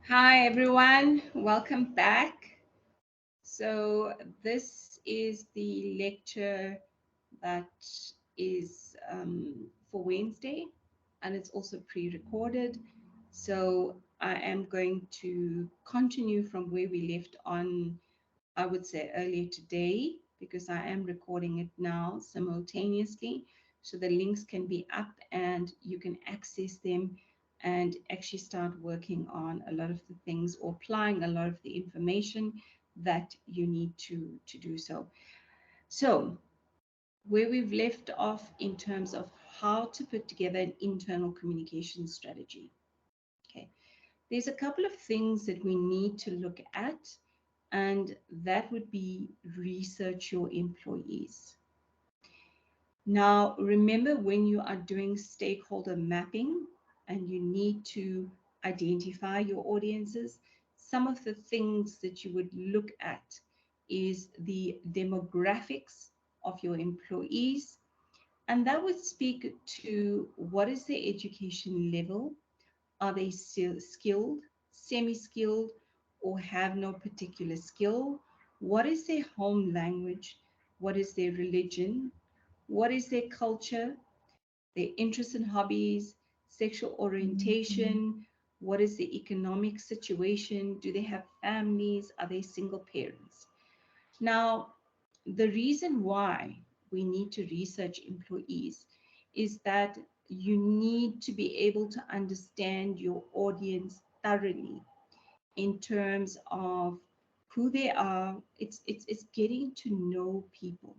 Hi, everyone. Welcome back. So, this is the lecture that is for Wednesday, and it's also pre recorded. So, I am going to continue from where we left on, I would say, earlier today, because I am recording it now simultaneously. So, the links can be up and you can access them and actually start working on a lot of the things or applying a lot of the information that you need to do so. So, where we've left off in terms of how to put together an internal communication strategy. Okay, there's a couple of things that we need to look at, and that would be research your employees. Now, remember when you are doing stakeholder mapping and you need to identify your audiences, some of the things that you would look at is the demographics of your employees, and that would speak to what is their education level. Are they still skilled, semi-skilled, or have no particular skill? What is their home language? What is their religion? What is their culture, their interests and hobbies, sexual orientation? What is the economic situation? Do they have families? Are they single parents? Now, the reason why we need to research employees is that you need to be able to understand your audience thoroughly in terms of who they are. It's getting to know people.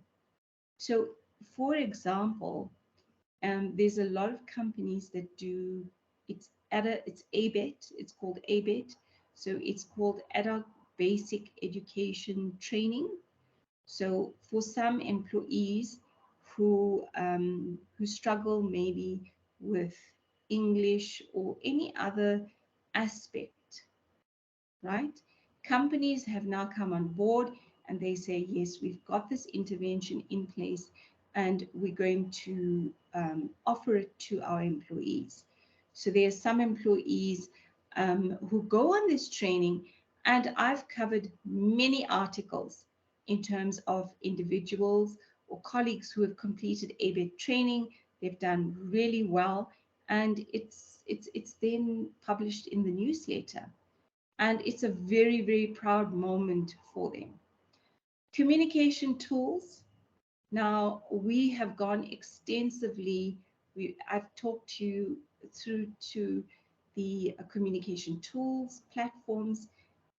So, for example, there's a lot of companies that do it's ABET. It's called ABET. So it's called Adult Basic Education Training. So for some employees who struggle maybe with English or any other aspect, right? Companies have now come on board and they say, yes, we've got this intervention in place and we're going to offer it to our employees. So there are some employees who go on this training, and I've covered many articles in terms of individuals or colleagues who have completed ABET training. They've done really well, and it's then published in the newsletter, and it's a very, very proud moment for them. Communication tools. Now, we have gone extensively. I've talked to you through to the communication tools, platforms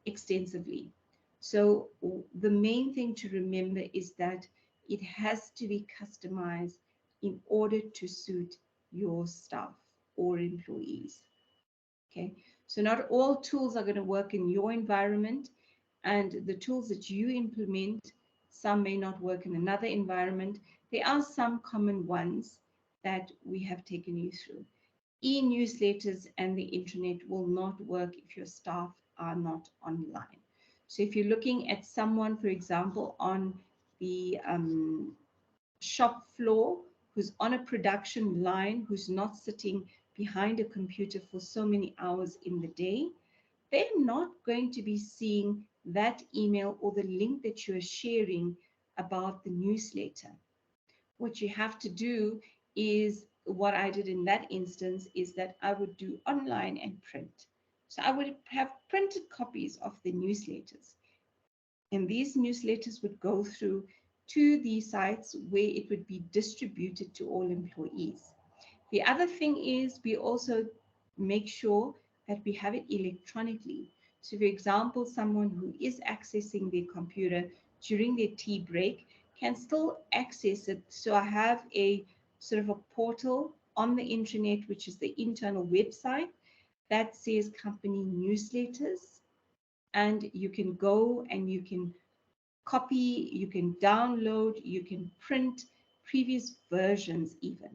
extensively. So the main thing to remember is that it has to be customized in order to suit your staff or employees. Okay, so not all tools are going to work in your environment, and the tools that you implement, some may not work in another environment. There are some common ones that we have taken you through. E-newsletters and the internet will not work if your staff are not online. So if you're looking at someone, for example, on the shop floor who's on a production line, who's not sitting behind a computer for so many hours in the day, they're not going to be seeing that email or the link that you're sharing about the newsletter. What you have to do is what I did in that instance is that I would do online and print. So I would have printed copies of the newsletters, and these newsletters would go through to the sites where it would be distributed to all employees. The other thing is we also make sure that we have it electronically. So, for example, someone who is accessing their computer during their tea break can still access it. So I have a sort of a portal on the internet, which is the internal website that says company newsletters, and you can go and you can copy, you can download, you can print previous versions even.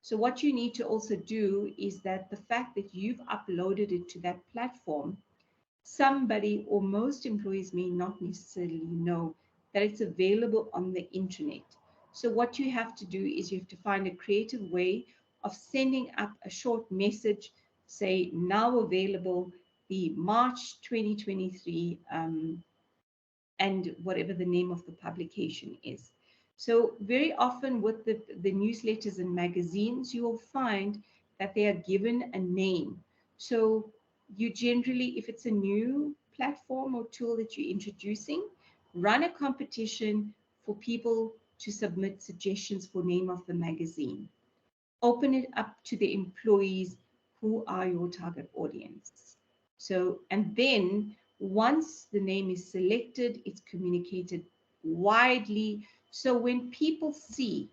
So what you need to also do is that the fact that you've uploaded it to that platform, somebody or most employees may not necessarily know that it's available on the internet. So what you have to do is you have to find a creative way of sending up a short message, say now available, the March 2023 and whatever the name of the publication is. So very often with the newsletters and magazines, you will find that they are given a name. So you generally, if it's a new platform or tool that you're introducing, run a competition for people to submit suggestions for name of the magazine. Open it up to the employees who are your target audience. So, and then once the name is selected, it's communicated widely. So when people see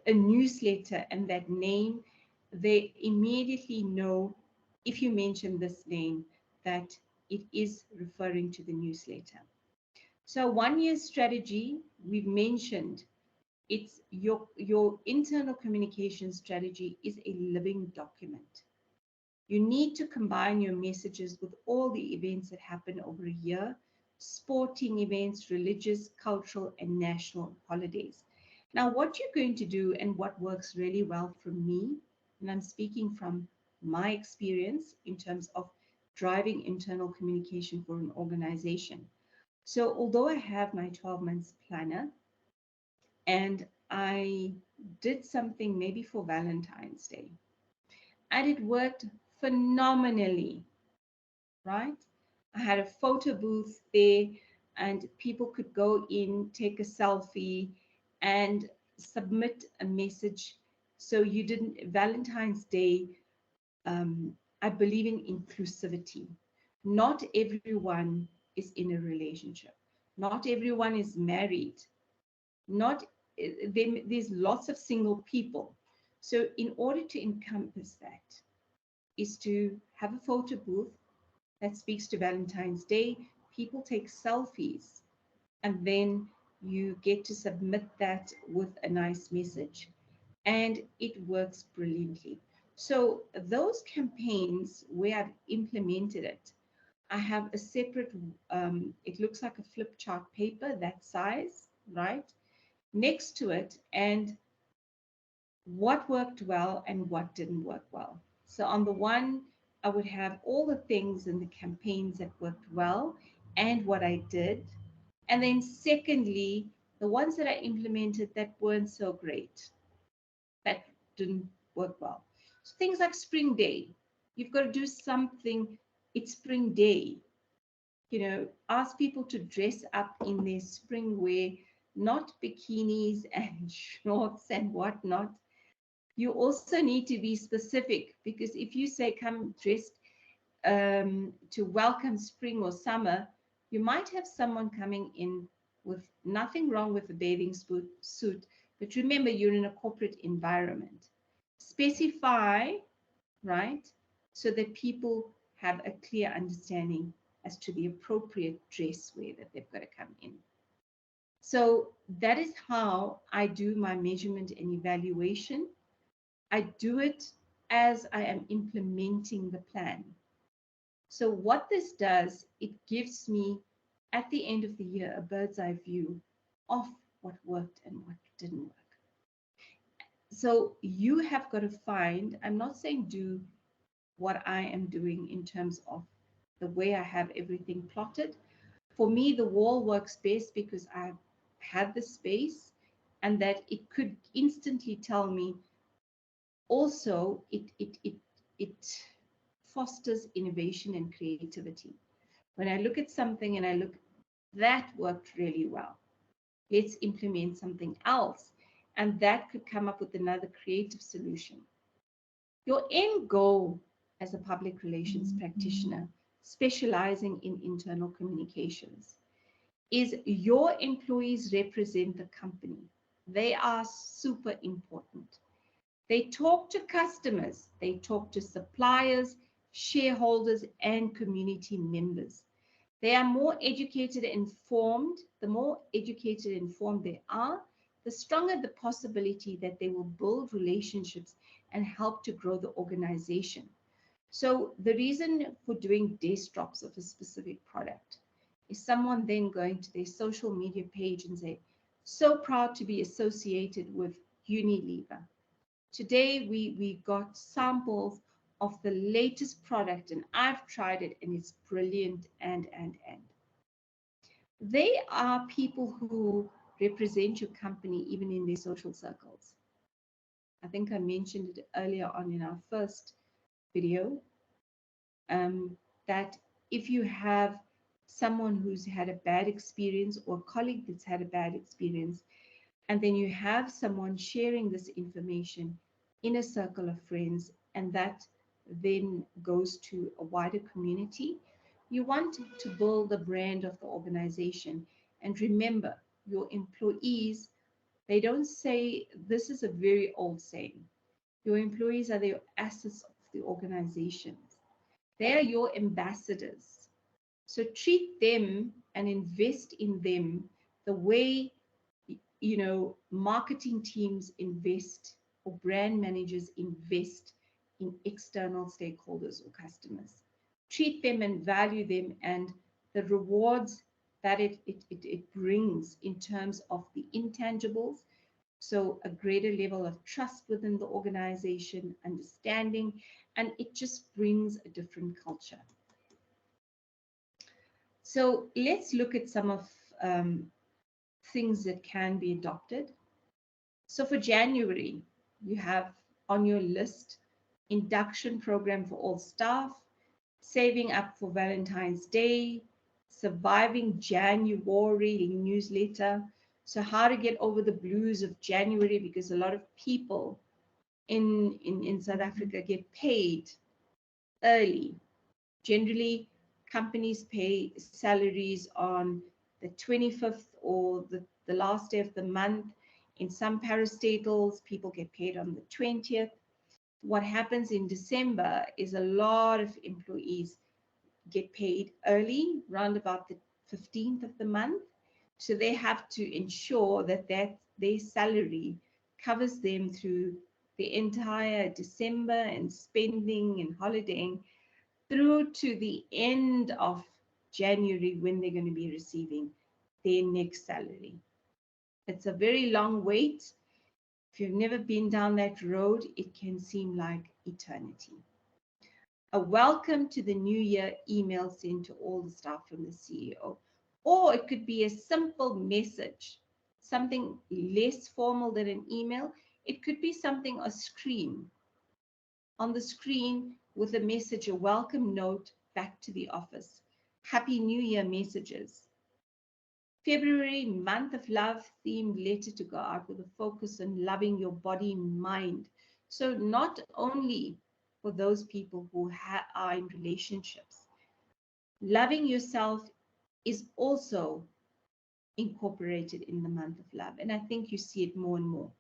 a newsletter and that name, they immediately know, if you mention this name, that it is referring to the newsletter. So 1 year strategy, we've mentioned, it's your internal communication strategy is a living document. You need to combine your messages with all the events that happen over a year, sporting events, religious, cultural, and national holidays. Now, what you're going to do and what works really well for me, and I'm speaking from my experience in terms of driving internal communication for an organization. So, although I have my 12 months planner and I did something maybe for Valentine's Day, and it worked phenomenally, right? I had a photo booth there, and people could go in, take a selfie, and submit a message. So you didn't, Valentine's Day, I believe in inclusivity. Not everyone is in a relationship. Not everyone is married. Not there's lots of single people. So in order to encompass that is to have a photo booth that speaks to Valentine's Day. People take selfies, and then you get to submit that with a nice message, and it works brilliantly. So those campaigns where I've implemented it, I have a separate, it looks like a flip chart paper, that size, right, next to it, and what worked well and what didn't work well. So on the one, I would have all the things in the campaigns that worked well and what I did. And then secondly, the ones that I implemented that weren't so great, that didn't work well. So things like Spring Day, you've got to do something. It's Spring Day. Ask people to dress up in their spring wear, not bikinis and shorts and whatnot. You also need to be specific, because if you say come dressed to welcome spring or summer, you might have someone coming in with nothing wrong with a bathing suit, but remember you're in a corporate environment. Specify, right, so that people have a clear understanding as to the appropriate dress wear that they've got to come in. So that is how I do my measurement and evaluation. I do it as I am implementing the plan. So what this does, it gives me at the end of the year a bird's eye view of what worked and what didn't work. So you have got to find, I'm not saying do what I am doing in terms of the way I have everything plotted. For me, the wall works best because I've had the space, and that it could instantly tell me. Also, it fosters innovation and creativity. When I look at something and I look, that worked really well, let's implement something else, and that could come up with another creative solution. Your end goal as a public relations practitioner specializing in internal communications is your employees represent the company. They are super important. They talk to customers, they talk to suppliers, shareholders, and community members. They are more educated and informed. The more educated and informed they are, the stronger the possibility that they will build relationships and help to grow the organization. So the reason for doing desk drops of a specific product is someone then going to their social media page and say, so proud to be associated with Unilever. Today, we got samples of the latest product, and I've tried it and it's brilliant, and. They are people who represent your company even in their social circles. I think I mentioned it earlier on in our first video, that if you have someone who's had a bad experience or a colleague that's had a bad experience, and then you have someone sharing this information in a circle of friends, and that then goes to a wider community, you want to build the brand of the organization. And remember, your employees, they don't say, this is a very old saying, your employees are the assets of the organization. They are your ambassadors. So treat them and invest in them the way, marketing teams invest or brand managers invest in external stakeholders or customers. Treat them and value them, and the rewards that it brings in terms of the intangibles. So a greater level of trust within the organization, understanding, and it just brings a different culture. So let's look at some of things that can be adopted. So for January, you have on your list induction program for all staff, saving up for Valentine's Day, surviving January newsletter. So how to get over the blues of January, because a lot of people in South Africa get paid early. Generally, companies pay salaries on the 25th or the last day of the month. In some parastatals, people get paid on the 20th. What happens in December is a lot of employees get paid early, round about the 15th of the month. So they have to ensure that their salary covers them through the entire December and spending and holidaying through to the end of January, when they're going to be receiving their next salary. It's a very long wait. If you've never been down that road, it can seem like eternity. A welcome to the new year email sent to all the staff from the CEO. Or it could be a simple message, something less formal than an email. It could be something on the screen with a message, a welcome note back to the office. Happy New Year messages. February, month of love, themed letter to go out with a focus on loving your body, mind. So not only for those people who are in relationships, loving yourself is also incorporated in the month of love. And I think you see it more and more.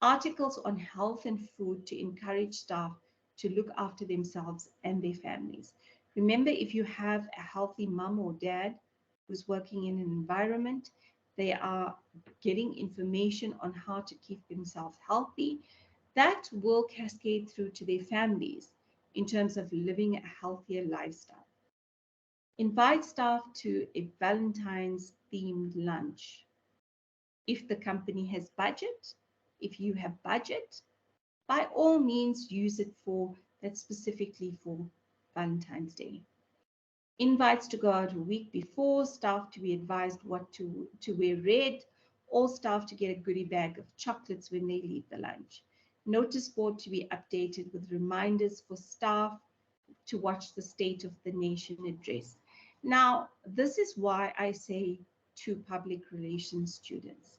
Articles on health and food to encourage staff to look after themselves and their families. Remember, if you have a healthy mom or dad who's working in an environment, they are getting information on how to keep themselves healthy. That will cascade through to their families in terms of living a healthier lifestyle. Invite staff to a Valentine's themed lunch. If the company has budget, if you have budget, by all means use it for that, specifically for Valentine's Day. Invites to go out a week before, staff to be advised what to wear red, all staff to get a goodie bag of chocolates when they leave the lunch. Notice board to be updated with reminders for staff to watch the State of the Nation address. Now, this is why I say to public relations students,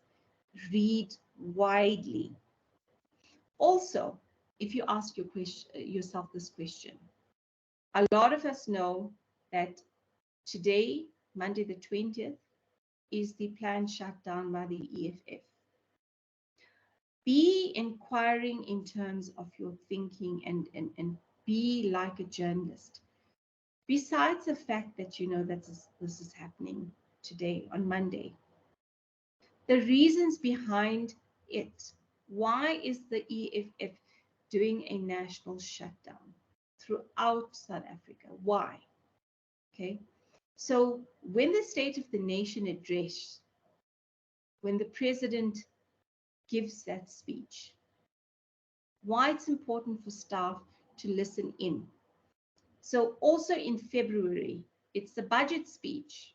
read widely. Also, if you ask yourself this question, a lot of us know that today, Monday the 20th, is the planned shutdown by the EFF. Be inquiring in terms of your thinking, and be like a journalist. Besides the fact that you know that this is happening today on Monday, the reasons behind it. Why is the EFF doing a national shutdown throughout South Africa? Why? Okay. So when the State of the Nation address, when the president gives that speech, why it's important for staff to listen in. So also in February, it's the budget speech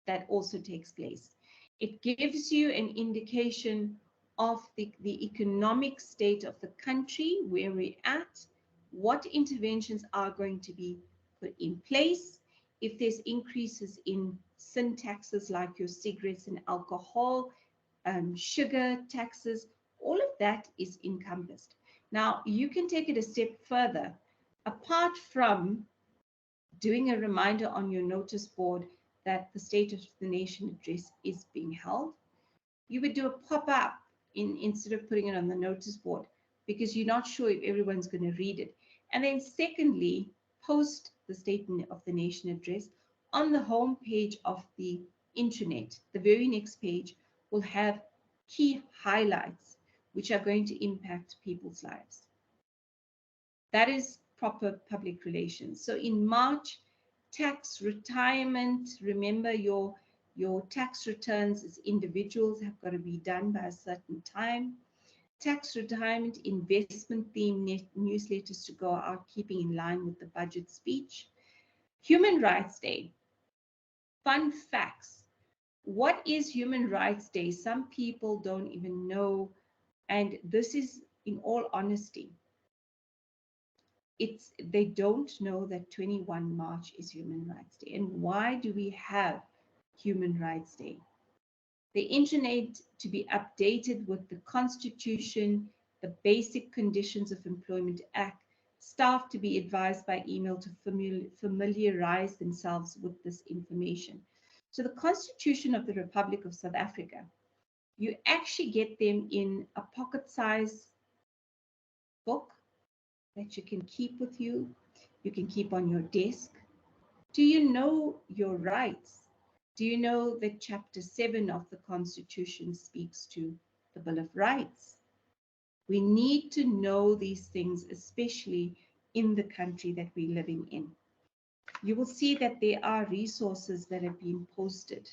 that also takes place. It gives you an indication of the economic state of the country, where we're at, what interventions are going to be put in place, if there's increases in sin taxes like your cigarettes and alcohol, sugar taxes, all of that is encompassed. Now, you can take it a step further. Apart from doing a reminder on your notice board that the State of the Nation address is being held, you would do a pop-up instead of putting it on the notice board, because you're not sure if everyone's going to read it. And then secondly, post the State of the Nation address on the home page of the intranet. The very next page will have key highlights which are going to impact people's lives. That is proper public relations. So in March, tax retirement, remember your tax returns as individuals have got to be done by a certain time. Tax retirement, investment theme newsletters to go out, keeping in line with the budget speech. Human Rights Day. Fun facts. What is Human Rights Day? Some people don't even know, and this is in all honesty. They don't know that 21 March is Human Rights Day. And why do we have Human Rights Day? The internet to be updated with the Constitution, the Basic Conditions of Employment Act, staff to be advised by email to familiarize themselves with this information. So the Constitution of the Republic of South Africa, you actually get them in a pocket-size book that you can keep with you. You can keep on your desk. Do you know your rights? Do you know that Chapter 7 of the Constitution speaks to the Bill of Rights? We need to know these things, especially in the country that we're living in. You will see that there are resources that have been posted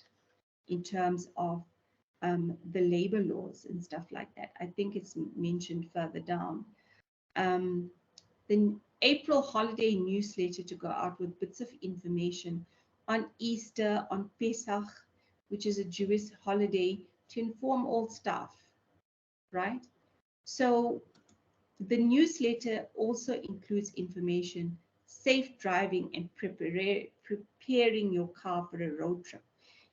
in terms of the labor laws and stuff like that. I think it's mentioned further down. The April holiday newsletter to go out with bits of information on Easter, on Pesach, which is a Jewish holiday, to inform all staff, right? So the newsletter also includes information, safe driving and preparing your car for a road trip.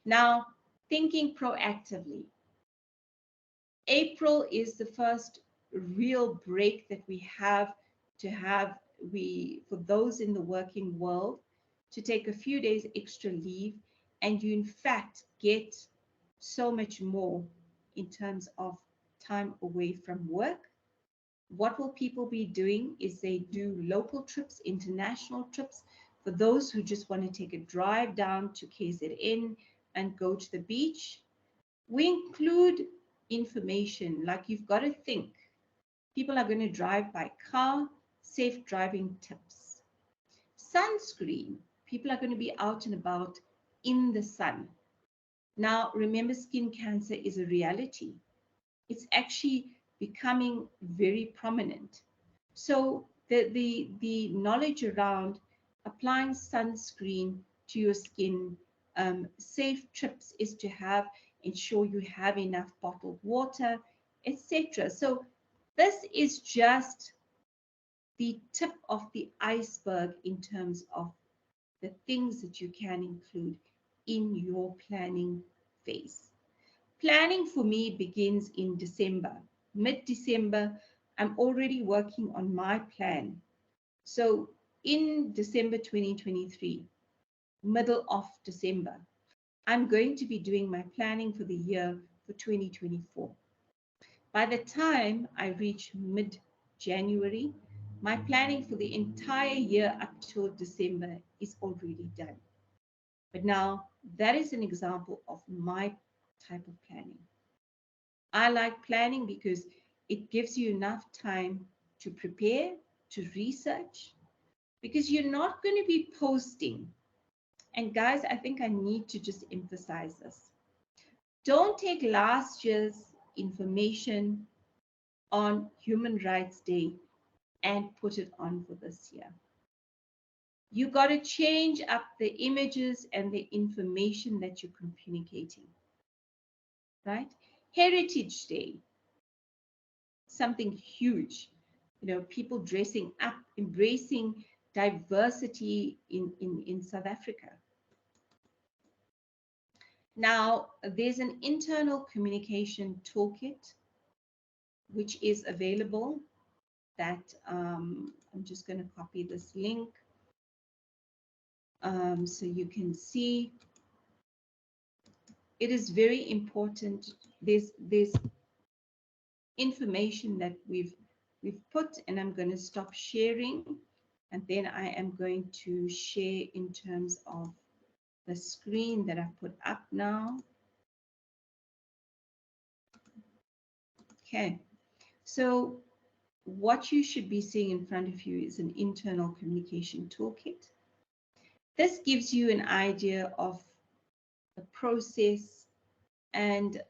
Now, thinking proactively. April is the first real break that we have to have, for those in the working world, to take a few days extra leave, and you in fact get so much more in terms of time away from work. What will people be doing is they do local trips, international trips, for those who just want to take a drive down to KZN and go to the beach. We include information like you've got to think. People are going to drive by car, safe driving tips. Sunscreen, people are going to be out and about in the sun. Now, remember, skin cancer is a reality. It's actually becoming very prominent. So the knowledge around applying sunscreen to your skin, safe trips is to ensure you have enough bottled water, etc. So this is just the tip of the iceberg in terms of the things that you can include in your planning phase. Planning for me begins in December. Mid-December, I'm already working on my plan. So in December 2023, middle of December, I'm going to be doing my planning for the year for 2024. By the time I reach mid-January, my planning for the entire year up till December is already done. But now that is an example of my type of planning. I like planning because it gives you enough time to prepare, to research, because you're not going to be posting. And guys, I think I need to just emphasize this. Don't take last year's information on Human Rights Day and put it on for this year. You got to change up the images and the information that you're communicating, right? Heritage Day, something huge. People dressing up, embracing diversity in South Africa. Now, there's an internal communication toolkit which is available that I'm just going to copy this link so you can see. It is very important. There's information that we've put, and I'm going to stop sharing, and then I am going to share in terms of the screen that I've put up now. Okay, so what you should be seeing in front of you is an internal communication toolkit. This gives you an idea of the process, and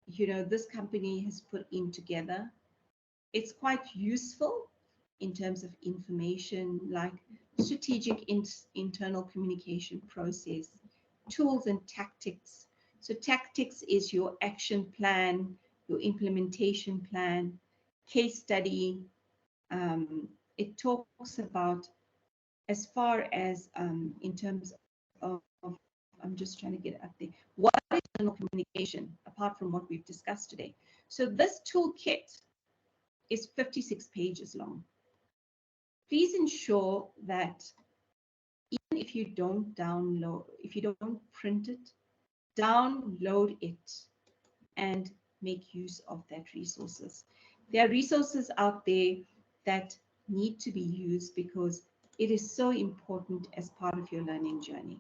this company has put in together. It's quite useful in terms of information like strategic internal communication process, tools and tactics. So tactics is your action plan, your implementation plan, case study. It talks about as far as in terms of, I'm just trying to get it up there. What is internal communication apart from what we've discussed today? So this toolkit is 56 pages long. Please ensure that even if you don't download, if you don't print it, download it and make use of that resources. There are resources out there that need to be used because it is so important as part of your learning journey.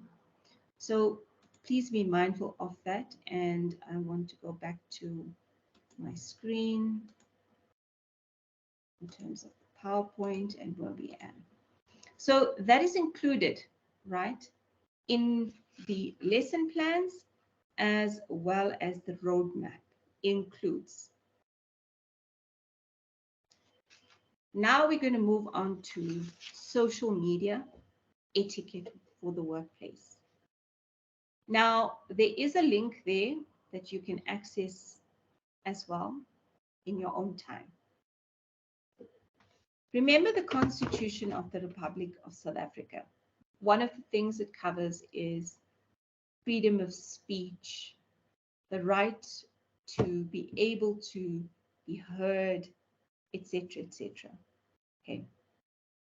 So please be mindful of that. And I want to go back to my screen in terms of the PowerPoint and where we are. So that is included, right, in the lesson plans as well as the roadmap includes. Now we're going to move on to social media etiquette for the workplace. Now, there is a link there that you can access as well in your own time. Remember the Constitution of the Republic of South Africa. One of the things it covers is freedom of speech, the right to be able to be heard, etc., etc. Okay.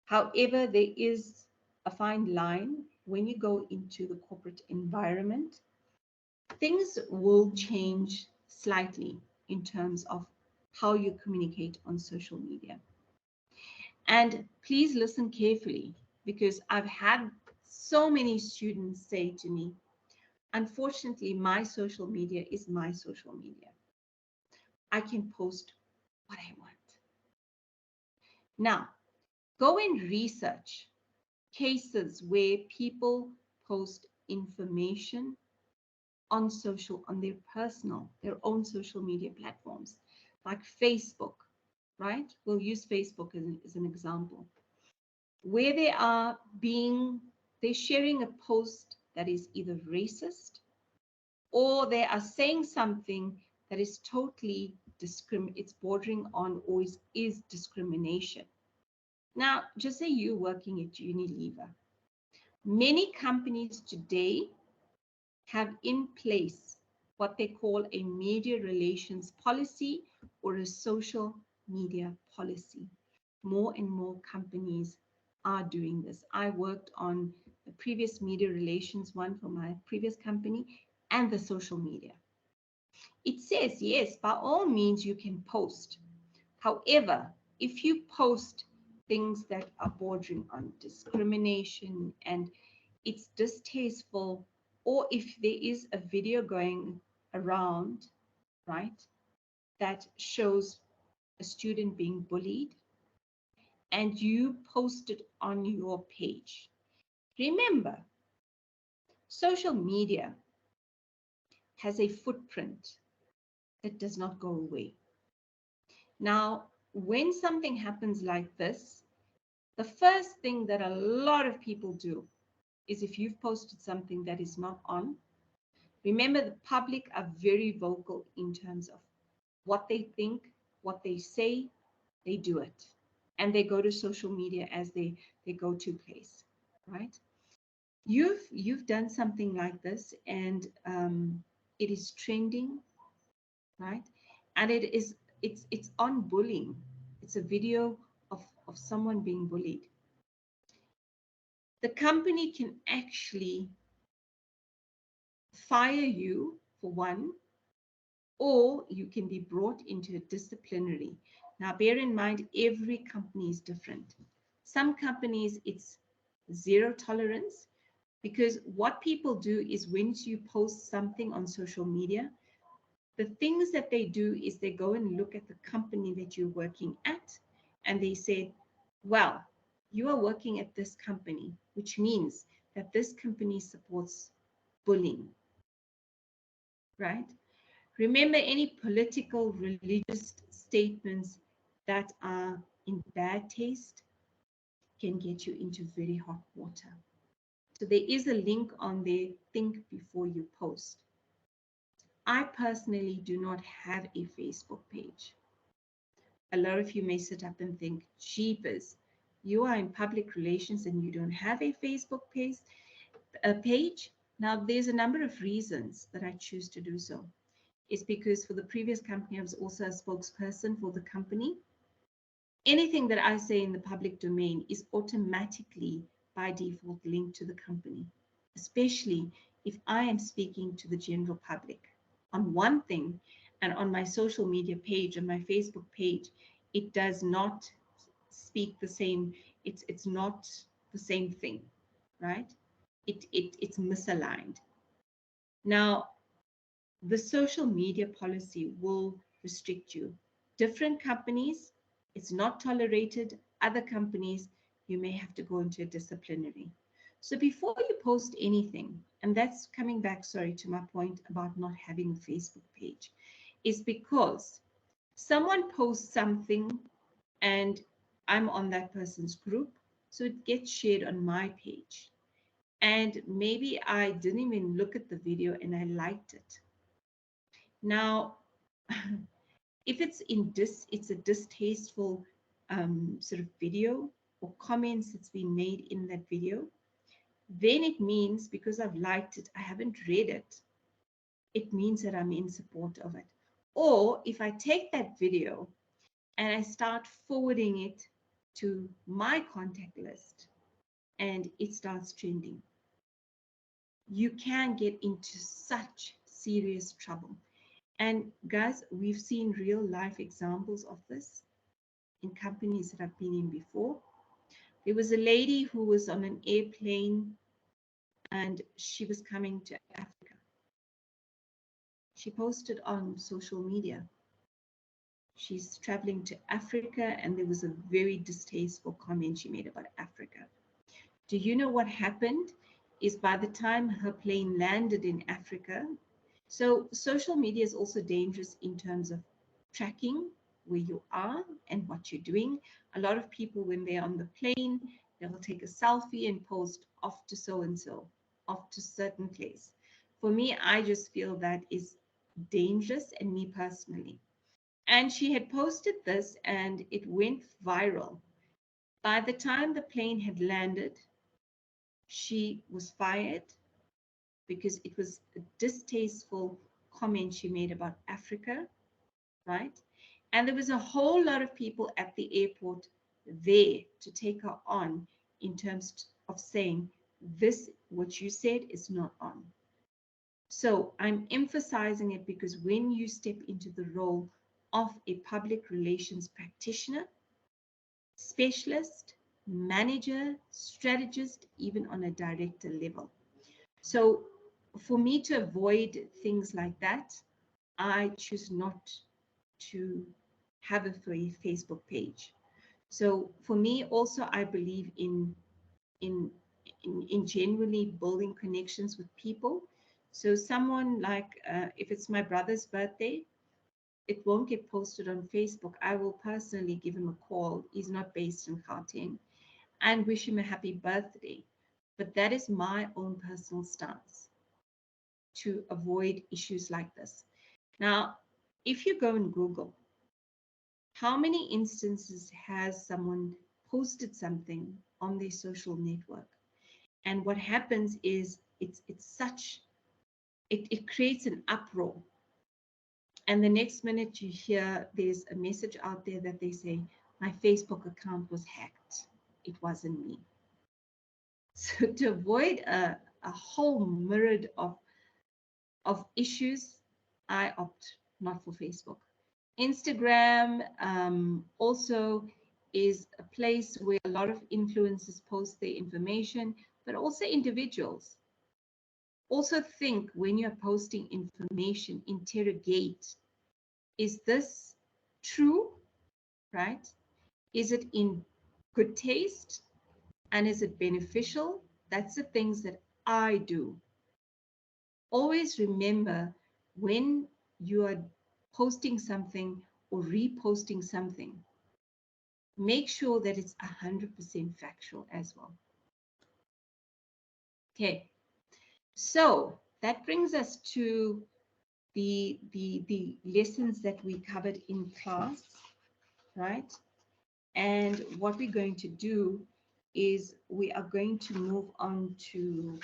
However, there is a fine line when you go into the corporate environment. Things will change slightly in terms of how you communicate on social media. And please listen carefully, because I've had so many students say to me, unfortunately, my social media is my social media. I can post what I want. Now, go and research cases where people post information on their own social media platforms, like Facebook, right? We'll use Facebook as an example, where they're sharing a post that is either racist, or they are saying something that is totally it's bordering on or is discrimination. Now, just say you're working at Unilever. Many companies today have in place what they call a media relations policy or a social media policy. More and more companies are doing this. I worked on the previous media relations one for my previous company and the social media. It says, yes, by all means you can post. However, if you post things that are bordering on discrimination and it's distasteful, or if there is a video going around, right, that shows a student being bullied and you post it on your page. Remember, social media has a footprint that does not go away. Now, when something happens like this, The first thing that a lot of people do is if you've posted something that is not on, remember the public are very vocal in terms of what they think, what they say, they do it. And they go to social media as they go-to place, right? You've done something like this, and it is trending, right? And it's on bullying. It's a video of someone being bullied. The company can actually fire you for one, or you can be brought into a disciplinary. Now, bear in mind, every company is different. Some companies, it's zero tolerance, because what people do is once you post something on social media, the things that they do is they go and look at the company that you're working at, and they say, well, you are working at this company, which means that this company supports bullying, right? Remember, any political, religious statements that are in bad taste can get you into very hot water. So there is a link on there, think before you post. I personally do not have a Facebook page. A lot of you may sit up and think, jeepers, you are in public relations and you don't have a Facebook page. Now, there's a number of reasons that I choose to do so. It's because for the previous company, I was also a spokesperson for the company. Anything that I say in the public domain is automatically by default linked to the company, especially if I am speaking to the general public on one thing, and on my social media page, on my Facebook page, it does not speak the same. It's not the same thing, right? It's misaligned. Now, the social media policy will restrict you. Different companies, it's not tolerated. Other companies, you may have to go into a disciplinary. So before you post anything, and that's coming back, sorry, to my point about not having a Facebook page, is because someone posts something and I'm on that person's group, so it gets shared on my page. And maybe I didn't even look at the video and I liked it. Now, if it's a distasteful sort of video or comments that's been made in that video, then it means because I've liked it, I haven't read it, it means that I'm in support of it. Or if I take that video and I start forwarding it to my contact list and it starts trending, you can get into such serious trouble. And guys, we've seen real life examples of this in companies that I've been in before. There was a lady who was on an airplane and she was coming to Africa. She posted on social media. She's traveling to Africa, and there was a very distasteful comment she made about Africa. Do you know what happened? Is by the time her plane landed in Africa, so social media is also dangerous in terms of tracking where you are and what you're doing. A lot of people, when they're on the plane, they will take a selfie and post off to so and so, off to certain place. For me, I just feel that is dangerous, and me personally. And she had posted this and it went viral. By the time the plane had landed, she was fired because it was a distasteful comment she made about Africa, right? And there was a whole lot of people at the airport there to take her on in terms of saying, this, what you said, is not on. So I'm emphasizing it because when you step into the role of a public relations practitioner, specialist, manager, strategist, even on a director level. So for me to avoid things like that, I choose not to have a Facebook page. So for me also, I believe in in generally building connections with people. So someone like, if it's my brother's birthday, it won't get posted on Facebook. I will personally give him a call. He's not based in Gauteng. and wish him a happy birthday. But that is my own personal stance to avoid issues like this. Now, if you go and Google, how many instances has someone posted something on their social network? And what happens is it creates an uproar. And the next minute you hear there's a message out there that they say, my Facebook account was hacked. It wasn't me. So to avoid a whole myriad of issues, I opt not for Facebook. Instagram also is a place where a lot of influencers post their information, but also individuals. Also think when you're posting information, interrogate, is this true, right? Is it in good taste? And is it beneficial? That's the things that I do. Always remember when you are posting something or reposting something, make sure that it's 100% factual as well. Okay, so that brings us to the lessons that we covered in class, right? And what we're going to do is we are going to move on to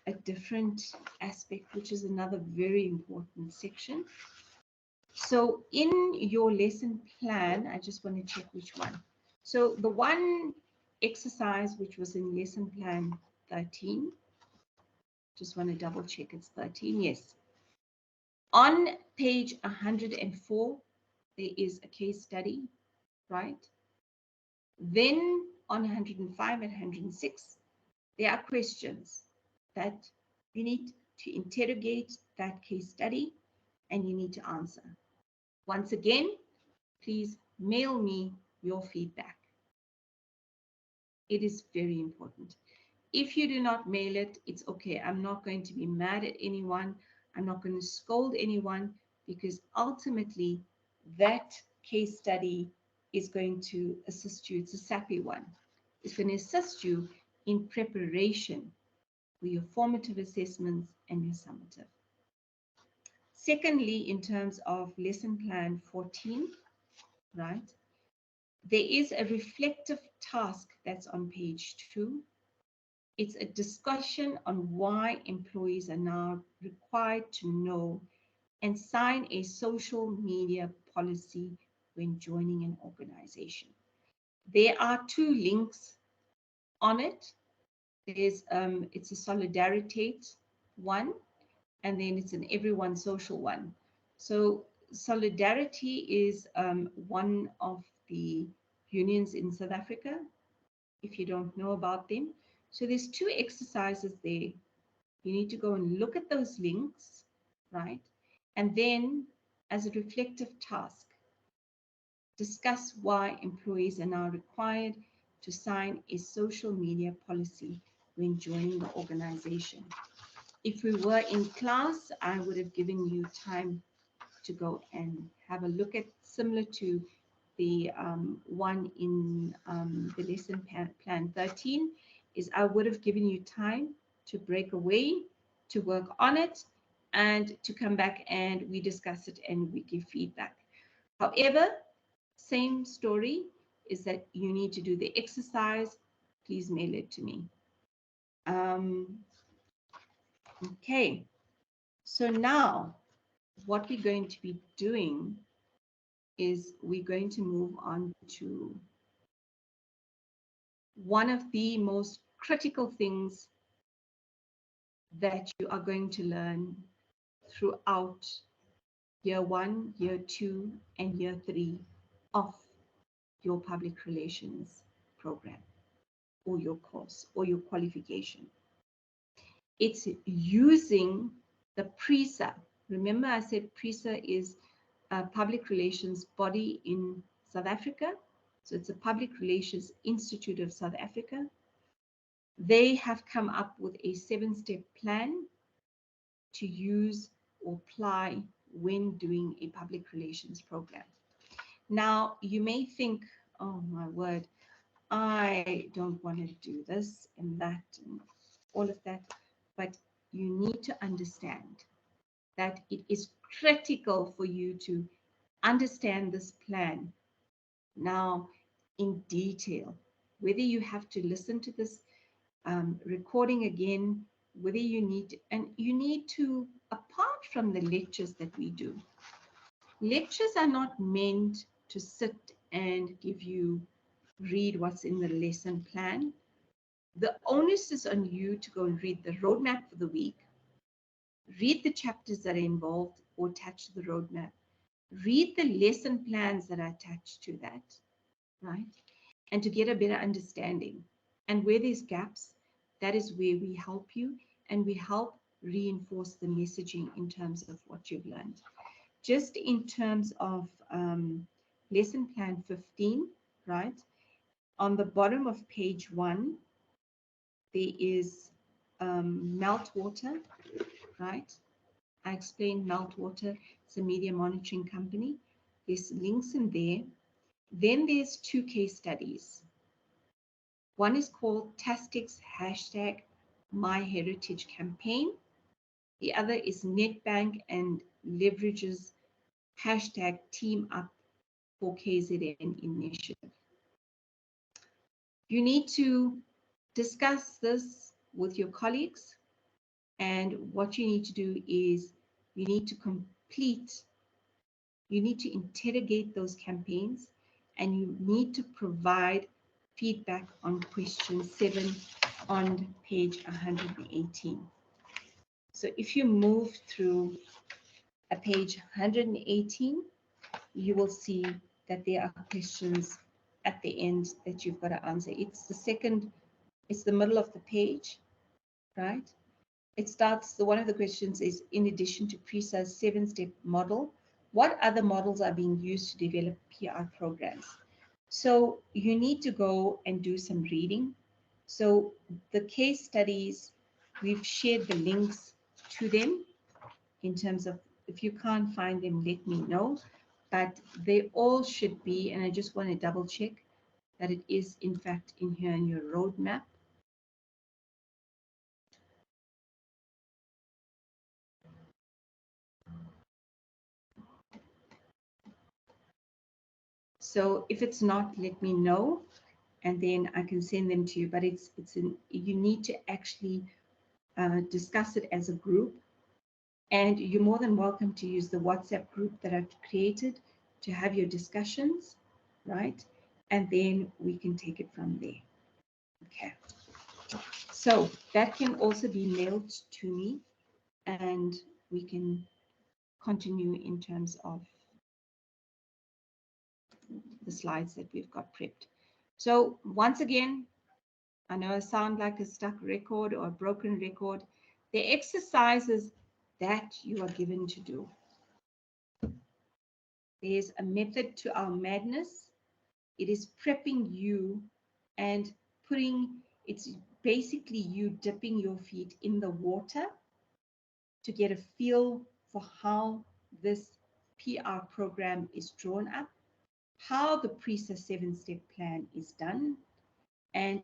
a different aspect, which is another very important section. So in your lesson plan, I just want to check which one. So the one exercise which was in lesson plan 13, just want to double check it's 13, yes. On page 104, there is a case study, right? Then on 105 and 106, there are questions that you need to interrogate that case study and you need to answer. Once again, please mail me your feedback. It is very important. If you do not mail it, it's okay. I'm not going to be mad at anyone. I'm not going to scold anyone because ultimately that case study is going to assist you. It's a sappy one. It's going to assist you in preparation for your formative assessments and your summative. Secondly, in terms of lesson plan 14, right, there is a reflective task that's on page 2. It's a discussion on why employees are now required to know and sign a social media policy when joining an organization. There are 2 links on it. It's a solidarity one, and then it's an everyone social one. So solidarity is one of the unions in South Africa, if you don't know about them. So there's 2 exercises there. You need to go and look at those links, right? And then as a reflective task, discuss why employees are now required to sign a social media policy when joining the organization. If we were in class, I would have given you time to go and have a look at, similar to the one in the lesson plan 13, is I would have given you time to break away, to work on it, and to come back and we discuss it and we give feedback. However, same story is that you need to do the exercise. Please mail it to me. Okay, so now what we're going to be doing is we're going to move on to one of the most critical things that you are going to learn throughout year 1, year 2, and year 3 of your public relations program or your course or your qualification. It's using the PRISA. Remember I said PRISA is a public relations body in South Africa. So it's a Public Relations Institute of South Africa. They have come up with a 7-step plan to use or apply when doing a public relations program. Now, you may think, oh my word, I don't want to do this and that and all of that. But you need to understand that it is critical for you to understand this plan now in detail. Whether you have to listen to this recording again, whether you need, and you need to, apart from the lectures that we do, lectures are not meant to sit and give you, read what's in the lesson plan. The onus is on you to go and read the roadmap for the week, read the chapters that are involved or attached to the roadmap, read the lesson plans that are attached to that, right? And to get a better understanding. And where there's gaps, that is where we help you and we help reinforce the messaging in terms of what you've learned. Just in terms of lesson plan 15, right? On the bottom of page 1, there is Meltwater, right? I explained Meltwater. It's a media monitoring company. There's links in there. Then there's 2 case studies. One is called Tastix hashtag MyHeritage campaign. The other is NetBank and Leverages hashtag Team Up for KZN initiative. You need to discuss this with your colleagues, and what you need to do is you need to interrogate those campaigns, and you need to provide feedback on question 7 on page 118. So if you move through page 118, you will see that there are questions at the end that you've got to answer. It's the middle of the page, right? It starts, one of the questions is, in addition to PRISA's 7-step model, what other models are being used to develop PR programs? So you need to go and do some reading. So the case studies, we've shared the links to them in terms of, if you can't find them, let me know. But they all should be, and I just want to double check that it is in fact in here in your roadmap. So if it's not, let me know, and then I can send them to you. But you need to actually discuss it as a group, and you're more than welcome to use the WhatsApp group that I've created to have your discussions, right? And then we can take it from there. Okay. So that can also be mailed to me, and we can continue in terms of the slides that we've got prepped. So once again, I know I sound like a stuck record or a broken record. The exercises that you are given to do. There's a method to our madness. It is prepping you and it's basically you dipping your feet in the water to get a feel for how this PR program is drawn up, how the PRISA 7-step plan is done, and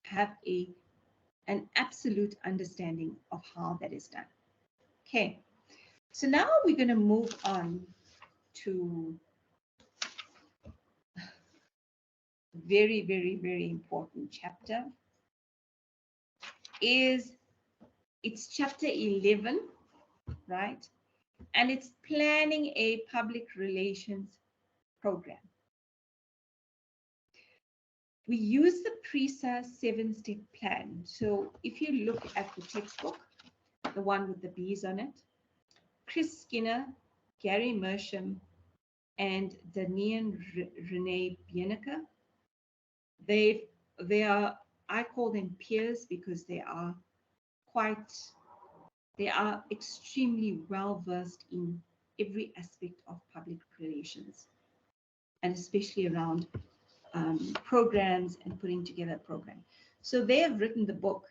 have an absolute understanding of how that is done. Okay, so now we're going to move on to very, very, very important chapter. It's chapter 11, right? And it's planning a public relations program. We use the PRISA 7-step plan. So if you look at the textbook, the one with the bees on it, Chris Skinner, Gary Mersham, and Danian Renee Bieneke, they are, I call them peers because they are extremely well versed in every aspect of public relations, and especially around programs and putting together a program. So they have written the book,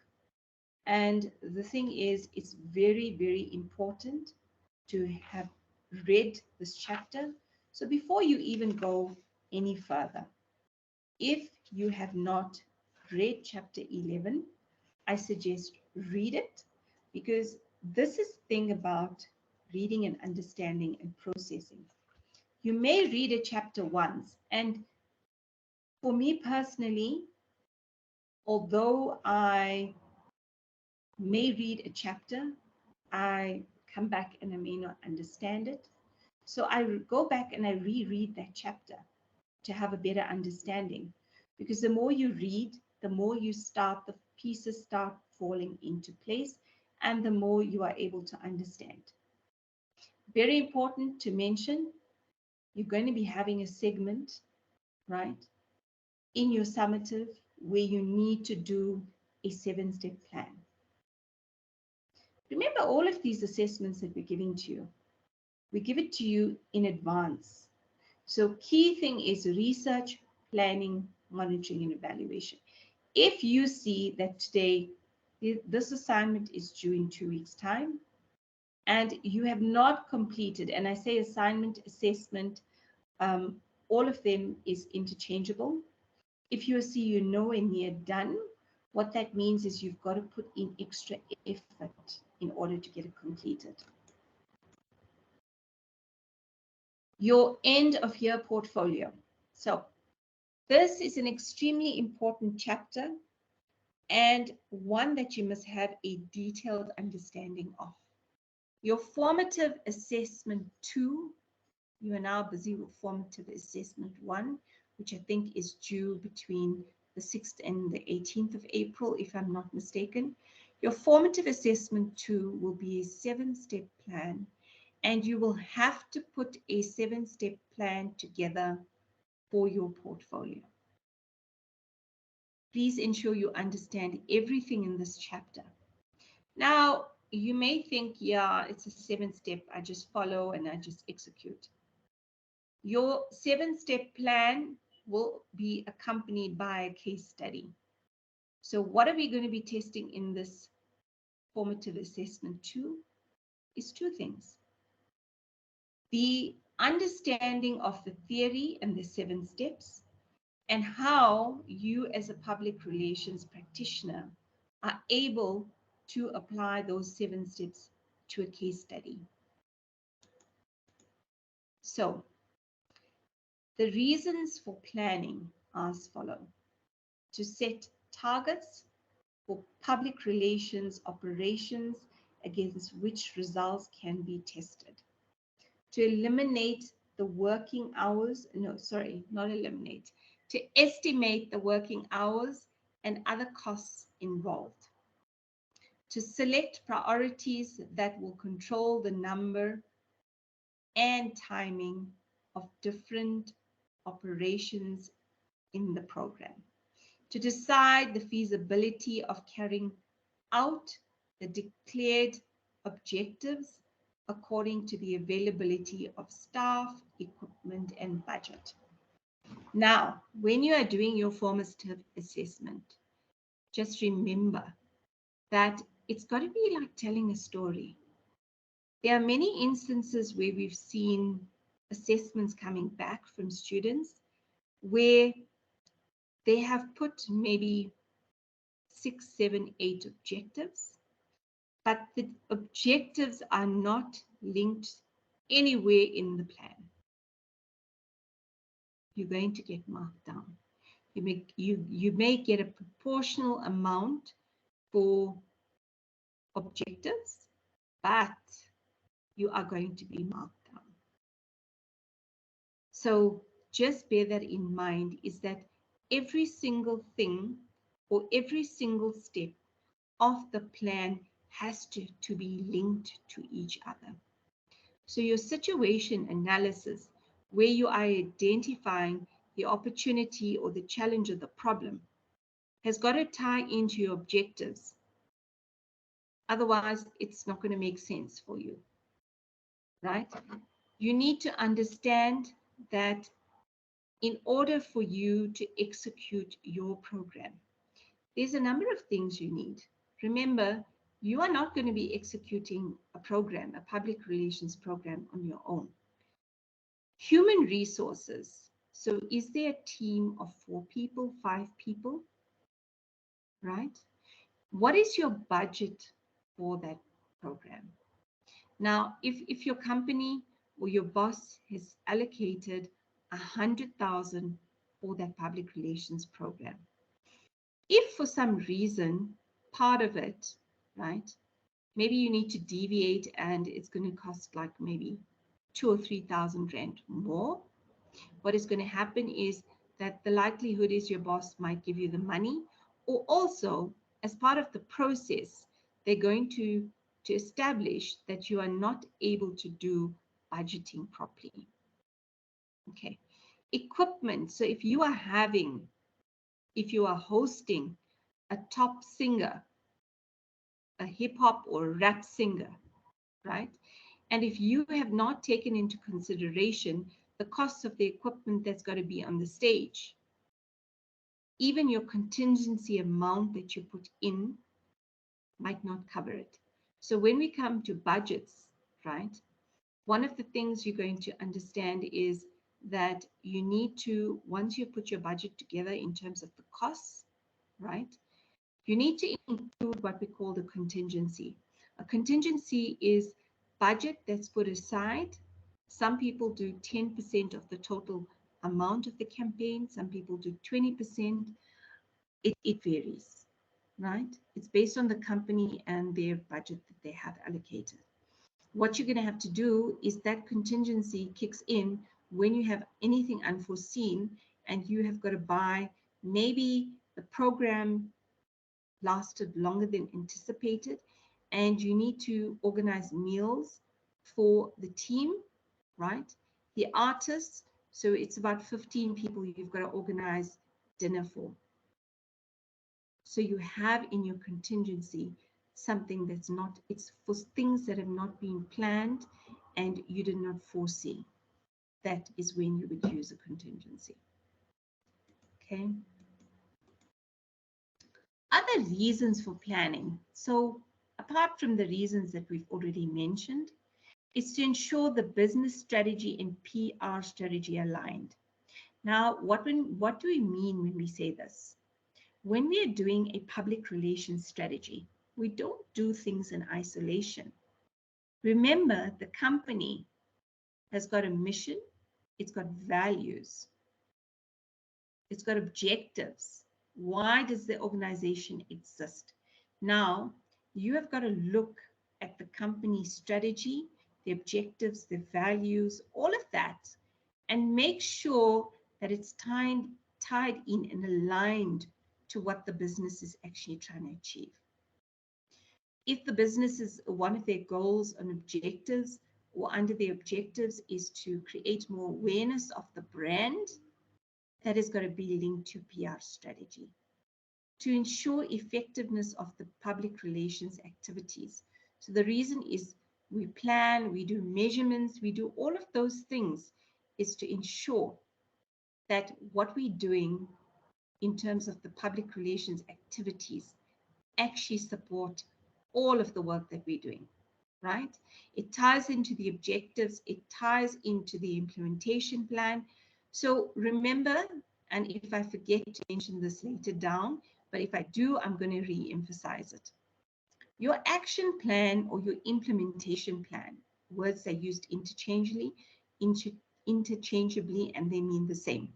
and the thing is, it's very, very important to have read this chapter. So before you even go any further, if you have not read chapter 11, I suggest read it, because this is the thing about reading and understanding and processing. You may read a chapter once, and for me personally, although I may read a chapter, I come back and I may not understand it. So I go back and I reread that chapter to have a better understanding. Because the more you read, the more the pieces start falling into place, and the more you are able to understand. Very important to mention, you're going to be having a segment, right, in your summative where you need to do a 7-step plan. Remember, all of these assessments that we're giving to you, we give it to you in advance. So key thing is research, planning, monitoring, and evaluation. If you see that today this assignment is due in 2 weeks' time, and you have not completed, and I say assignment, assessment, all of them is interchangeable. If you see you're nowhere near done, what that means is you've got to put in extra effort in order to get it completed. Your end of year portfolio. So this is an extremely important chapter, and one that you must have a detailed understanding of. Your formative assessment 2, you are now busy with formative assessment 1, which I think is due between the 6th and the 18th of April, if I'm not mistaken. Your formative assessment 2 will be a 7-step plan, and you will have to put a 7-step plan together for your portfolio. Please ensure you understand everything in this chapter. Now, you may think, yeah, it's a 7-step, I just follow and I just execute. Your 7-step plan will be accompanied by a case study. So what are we going to be testing in this formative assessment 2 is 2 things. The understanding of the theory and the 7 steps, and how you as a public relations practitioner are able to apply those 7 steps to a case study. So the reasons for planning are as follows: to set targets for public relations operations against which results can be tested, to eliminate the working hours, no, sorry, not eliminate, to estimate the working hours and other costs involved, to select priorities that will control the number and timing of different operations in the program, to decide the feasibility of carrying out the declared objectives according to the availability of staff, equipment, and budget. Now, when you are doing your formative assessment, just remember that it's got to be like telling a story. There are many instances where we've seen assessments coming back from students where they have put maybe 6, 7, 8 objectives, but the objectives are not linked anywhere in the plan. You're going to get marked down. You may get a proportional amount for objectives, but you are going to be marked down. So just bear that in mind, is that every single thing or every single step of the plan has to be linked to each other. So your situation analysis, where you are identifying the opportunity or the challenge or the problem, has got to tie into your objectives. Otherwise, it's not going to make sense for you, right? You need to understand that in order for you to execute your program, there's a number of things you need. Remember, you are not going to be executing a program, a public relations program, on your own. Human resources So is there a team of 4 people, 5 people, right? What is your budget for that program? Now, if your company or your boss has allocated 100,000 for that public relations program, if for some reason part of it, right, maybe you need to deviate and it's going to cost like maybe 2 or 3 thousand rand more, what is going to happen is that the likelihood is your boss might give you the money, or also as part of the process, they're going to establish that you are not able to do budgeting properly. Okay. Equipment. So if you are hosting a top singer, a hip hop or rap singer, right? And if you have not taken into consideration the cost of the equipment that's got to be on the stage, even your contingency amount that you put in might not cover it. So when we come to budgets, right, one of the things you're going to understand is that you need to, once you put your budget together in terms of the costs, right, you need to include what we call the contingency. A contingency is budget that's put aside. Some people do 10% of the total amount of the campaign. Some people do 20%. It varies, right? It's based on the company and their budget that they have allocated. What you're going to have to do is that contingency kicks in when you have anything unforeseen and you have got to buy, maybe the program lasted longer than anticipated and you need to organize meals for the team, right? The artists, so it's about 15 people you've got to organize dinner for. So you have in your contingency something that's not, it's for things that have not been planned and you did not foresee. That is when you would use a contingency. Okay. Other reasons for planning. So apart from the reasons that we've already mentioned, is to ensure the business strategy and PR strategy aligned. Now, what do we mean when we say this? When we are doing a public relations strategy, we don't do things in isolation. Remember, the company has got a mission, it's got values, it's got objectives. Why does the organization exist? Now, you have got to look at the company strategy, the objectives, the values, all of that, and make sure that it's tied in and aligned to what the business is actually trying to achieve. If the business is one of their goals and objectives, or under the objectives is to create more awareness of the brand, that is going to be linked to PR strategy. To ensure effectiveness of the public relations activities. So the reason is we plan, we do measurements, we do all of those things is to ensure that what we're doing in terms of the public relations activities actually support all of the work that we're doing, right? It ties into the objectives, it ties into the implementation plan. So remember, and if I forget to mention this later down, but if I do, I'm going to re-emphasize it. Your action plan or your implementation plan, words are used interchangeably, and they mean the same,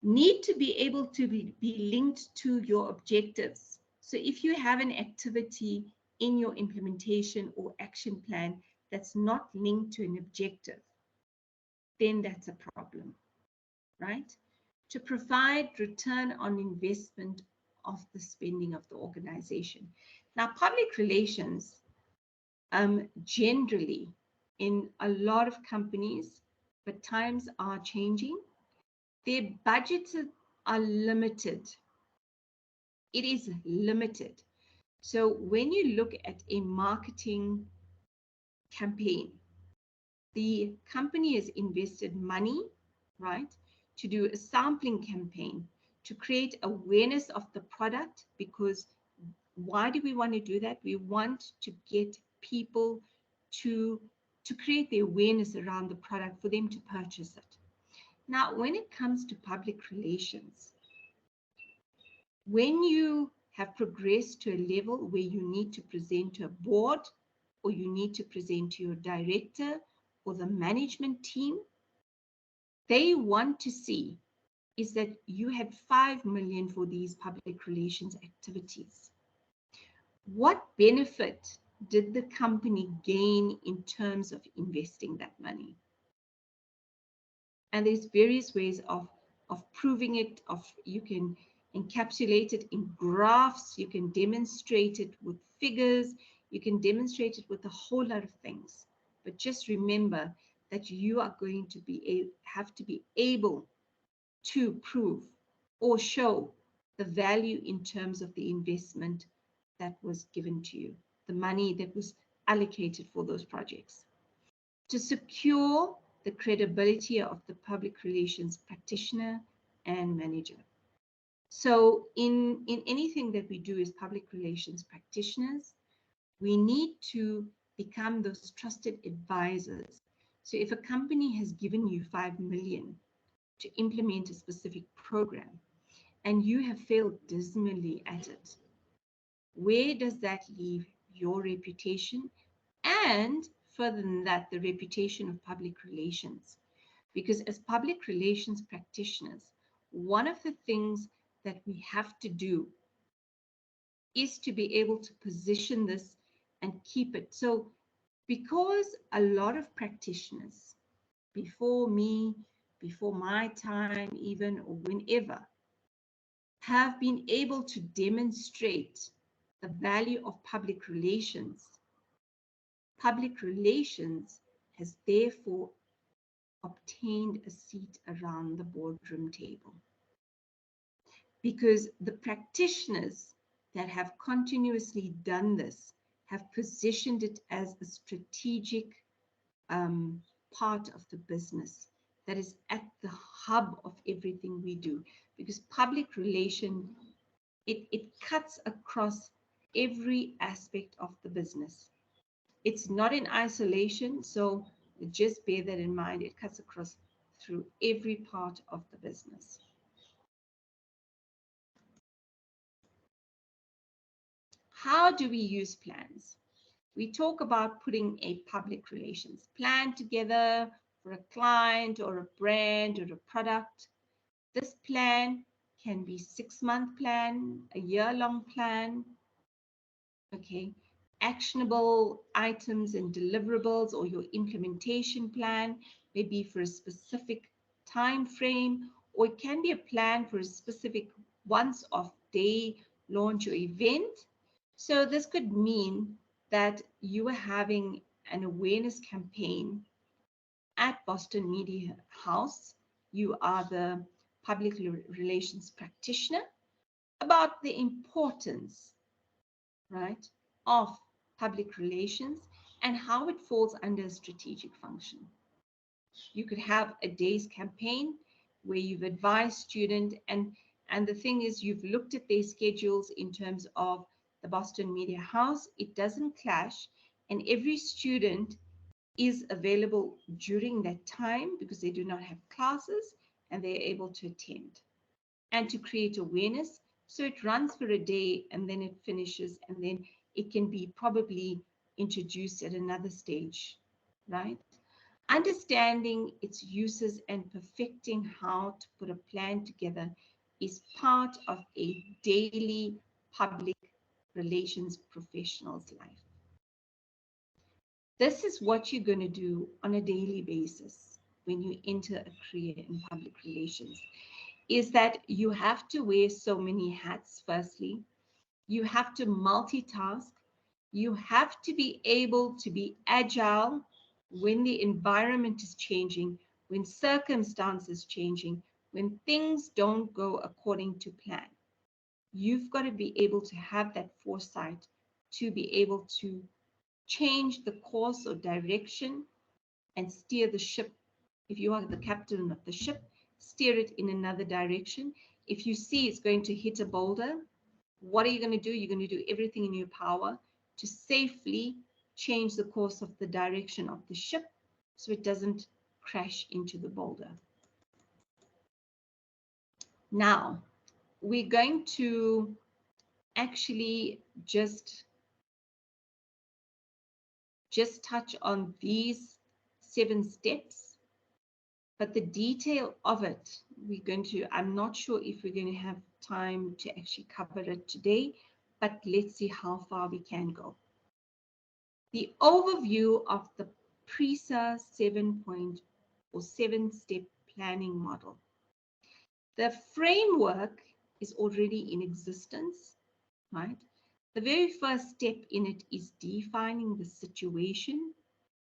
need to be able to be linked to your objectives. So if you have an activity in your implementation or action plan that's not linked to an objective, then that's a problem, right? To provide return on investment of the spending of the organization. Now, public relations, generally in a lot of companies, but times are changing, their budgets are limited. It is limited. So when you look at a marketing campaign, the company has invested money, right, to do a sampling campaign, to create awareness of the product, because why do we want to do that? We want to get people to create the awareness around the product for them to purchase it. Now, when it comes to public relations, when you have progressed to a level where you need to present to a board, or you need to present to your director or the management team, they want to see is that you had 5 million for these public relations activities. What benefit did the company gain in terms of investing that money? And there's various ways of proving it. You can encapsulate it in graphs, you can demonstrate it with figures, you can demonstrate it with a whole lot of things. But just remember that you are going to have to be able to prove or show the value in terms of the investment that was given to you, the money that was allocated for those projects. To secure the credibility of the public relations practitioner and manager. So in anything that we do as public relations practitioners, we need to become those trusted advisors. So if a company has given you 5 million to implement a specific program and you have failed dismally at it, where does that leave your reputation? And further than that, the reputation of public relations. Because as public relations practitioners, one of the things that we have to do is to be able to position this and keep it. So because a lot of practitioners before me, before my time even, or whenever, have been able to demonstrate the value of public relations has therefore obtained a seat around the boardroom table. Because the practitioners that have continuously done this have positioned it as a strategic part of the business that is at the hub of everything we do. Because public relation, it cuts across every aspect of the business. It's not in isolation, so just bear that in mind. It cuts across through every part of the business. How do we use plans? We talk about putting a public relations plan together for a client or a brand or a product. This plan can be 6-month plan, a year-long plan, okay, actionable items and deliverables, or your implementation plan may be for a specific time frame, or it can be a plan for a specific once-off day launch or event. So this could mean that you are having an awareness campaign at Boston Media House. You are the public relations practitioner about the importance, right, of public relations and how it falls under a strategic function. You could have a day's campaign where you've advised student, and the thing is, you've looked at their schedules in terms of the Boston Media House. It doesn't clash, and every student is available during that time because they do not have classes and they're able to attend. And to create awareness, so it runs for a day and then it finishes, and then it can be probably introduced at another stage, right? Understanding its uses and perfecting how to put a plan together is part of a daily public relations professional's life. This is what you're going to do on a daily basis when you enter a career in public relations, is that you have to wear so many hats. Firstly, you have to multitask. You have to be able to be agile when the environment is changing, when circumstances changing, when things don't go according to plan. You've got to be able to have that foresight to be able to change the course or direction and steer the ship. If you are the captain of the ship, steer it in another direction. If you see it's going to hit a boulder, what are you going to do? You're going to do everything in your power to safely change the course of the direction of the ship so it doesn't crash into the boulder. Now, we're going to actually just touch on these 7 steps, but the detail of it, I'm not sure if we're going to have time to actually cover it today, but let's see how far we can go. The overview of the PRISA 7-step planning model. The framework is already in existence, right? The very first step in it is defining the situation.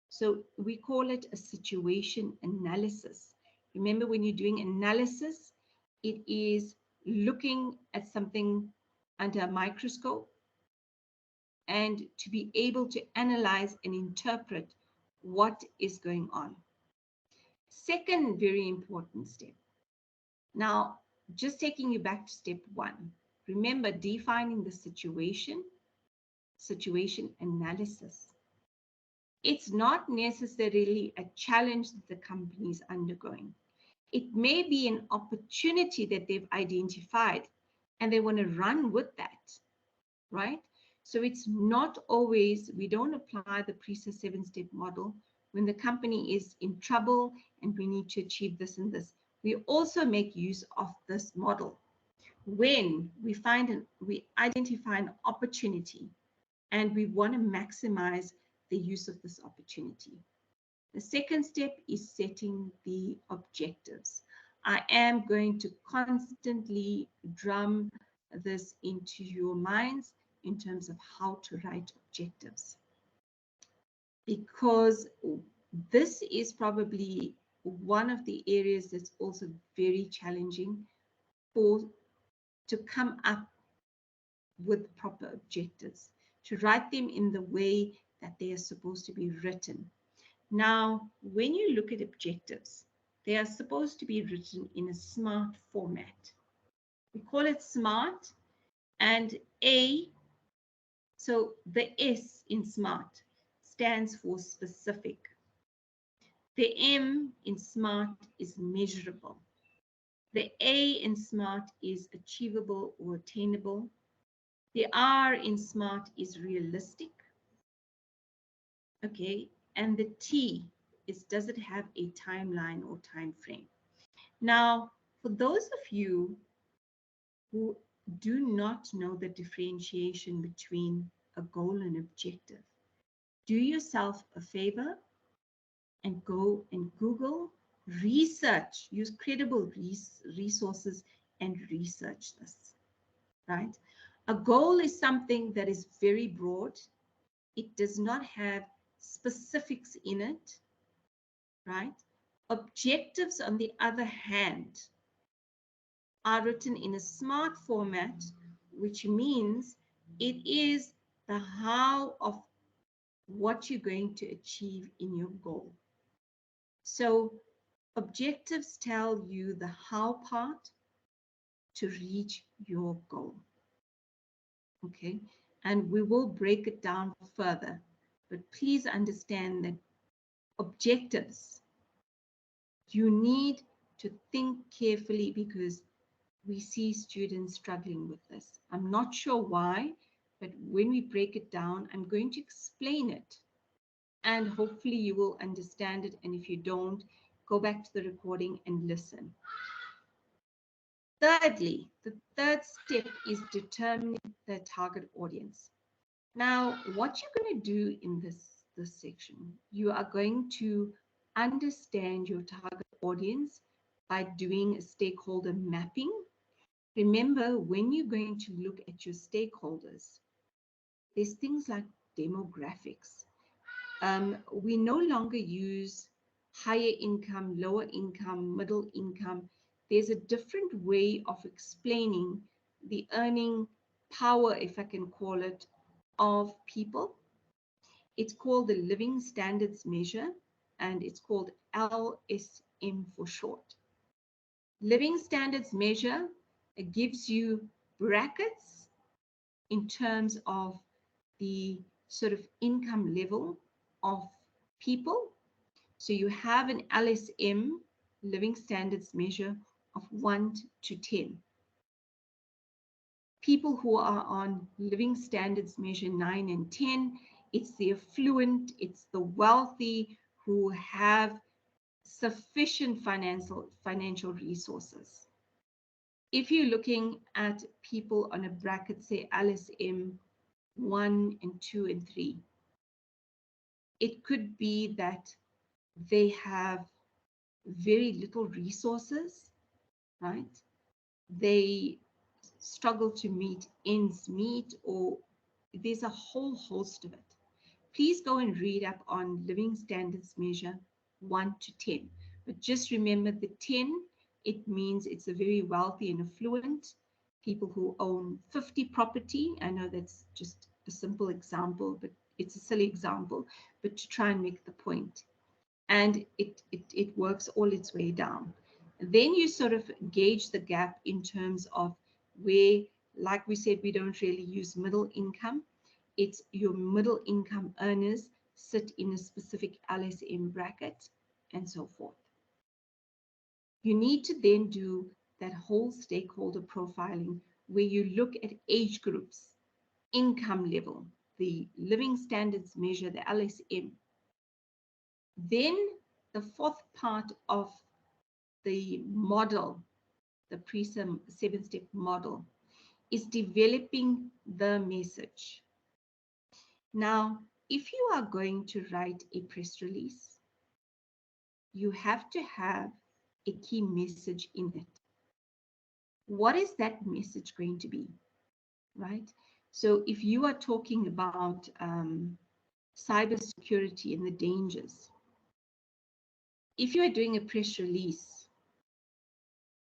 So we call it a situation analysis. Remember, when you're doing analysis, it is looking at something under a microscope and to be able to analyze and interpret what is going on. Second very important step. Now, just taking you back to step 1. Remember, defining the situation analysis. It's not necessarily a challenge that the company is undergoing. It may be an opportunity that they've identified and they want to run with that, right? So it's not always, we don't apply the PRISA 7-step model when the company is in trouble and we need to achieve this and this. We also make use of this model when we identify an opportunity and we want to maximize the use of this opportunity. The second step is setting the objectives. I am going to constantly drum this into your minds in terms of how to write objectives, because this is probably one of the areas that's also very challenging to come up with proper objectives, to write them in the way that they are supposed to be written. Now, when you look at objectives, they are supposed to be written in a SMART format. We call it SMART, and so the S in SMART stands for specific. The M in SMART is measurable. The A in SMART is achievable or attainable. The R in SMART is realistic. Okay, and the T is, does it have a timeline or time frame? Now, for those of you who do not know the differentiation between a goal and objective, do yourself a favor and go and Google, research, use credible resources and research this, right? A goal is something that is very broad. It does not have specifics in it, right? Objectives, on the other hand, are written in a SMART format, which means it is the how of what you're going to achieve in your goal. So objectives tell you the how part to reach your goal. Okay, and we will break it down further, but please understand that objectives, you need to think carefully, because we see students struggling with this. I'm not sure why, but when we break it down, I'm going to explain it and hopefully you will understand it. And if you don't, go back to the recording and listen. Thirdly, the third step is determining the target audience. Now, what you're going to do in this section, you are going to understand your target audience by doing a stakeholder mapping. Remember, when you're going to look at your stakeholders, there's things like demographics. We no longer use higher income, lower income, middle income. There's a different way of explaining the earning power, if I can call it, of people. It's called the Living Standards Measure, and it's called LSM for short. Living Standards Measure, it gives you brackets in terms of the sort of income level of people. So you have an LSM, Living Standards Measure, of 1 to 10. People who are on living standards measure 9 and 10, it's the affluent, it's the wealthy who have sufficient financial resources. If you're looking at people on a bracket, say LSM 1 and 2 and 3, it could be that they have very little resources, right? They struggle to meet ends meet, or there's a whole host of it. Please go and read up on living standards measure 1 to 10. But just remember the 10, it means it's a very wealthy and affluent, people who own 50 property. I know that's just a simple example, but it's a silly example, but to try and make the point. And it works all its way down. Then you sort of gauge the gap in terms of where, like we said, we don't really use middle income. It's your middle income earners sit in a specific LSM bracket and so forth. You need to then do that whole stakeholder profiling where you look at age groups, income level, the living standards measure, the LSM. Then the fourth part of the model, the PRISM 7-step model, is developing the message. Now, if you are going to write a press release, you have to have a key message in it. What is that message going to be, right? So if you are talking about cybersecurity and the dangers, if you are doing a press release,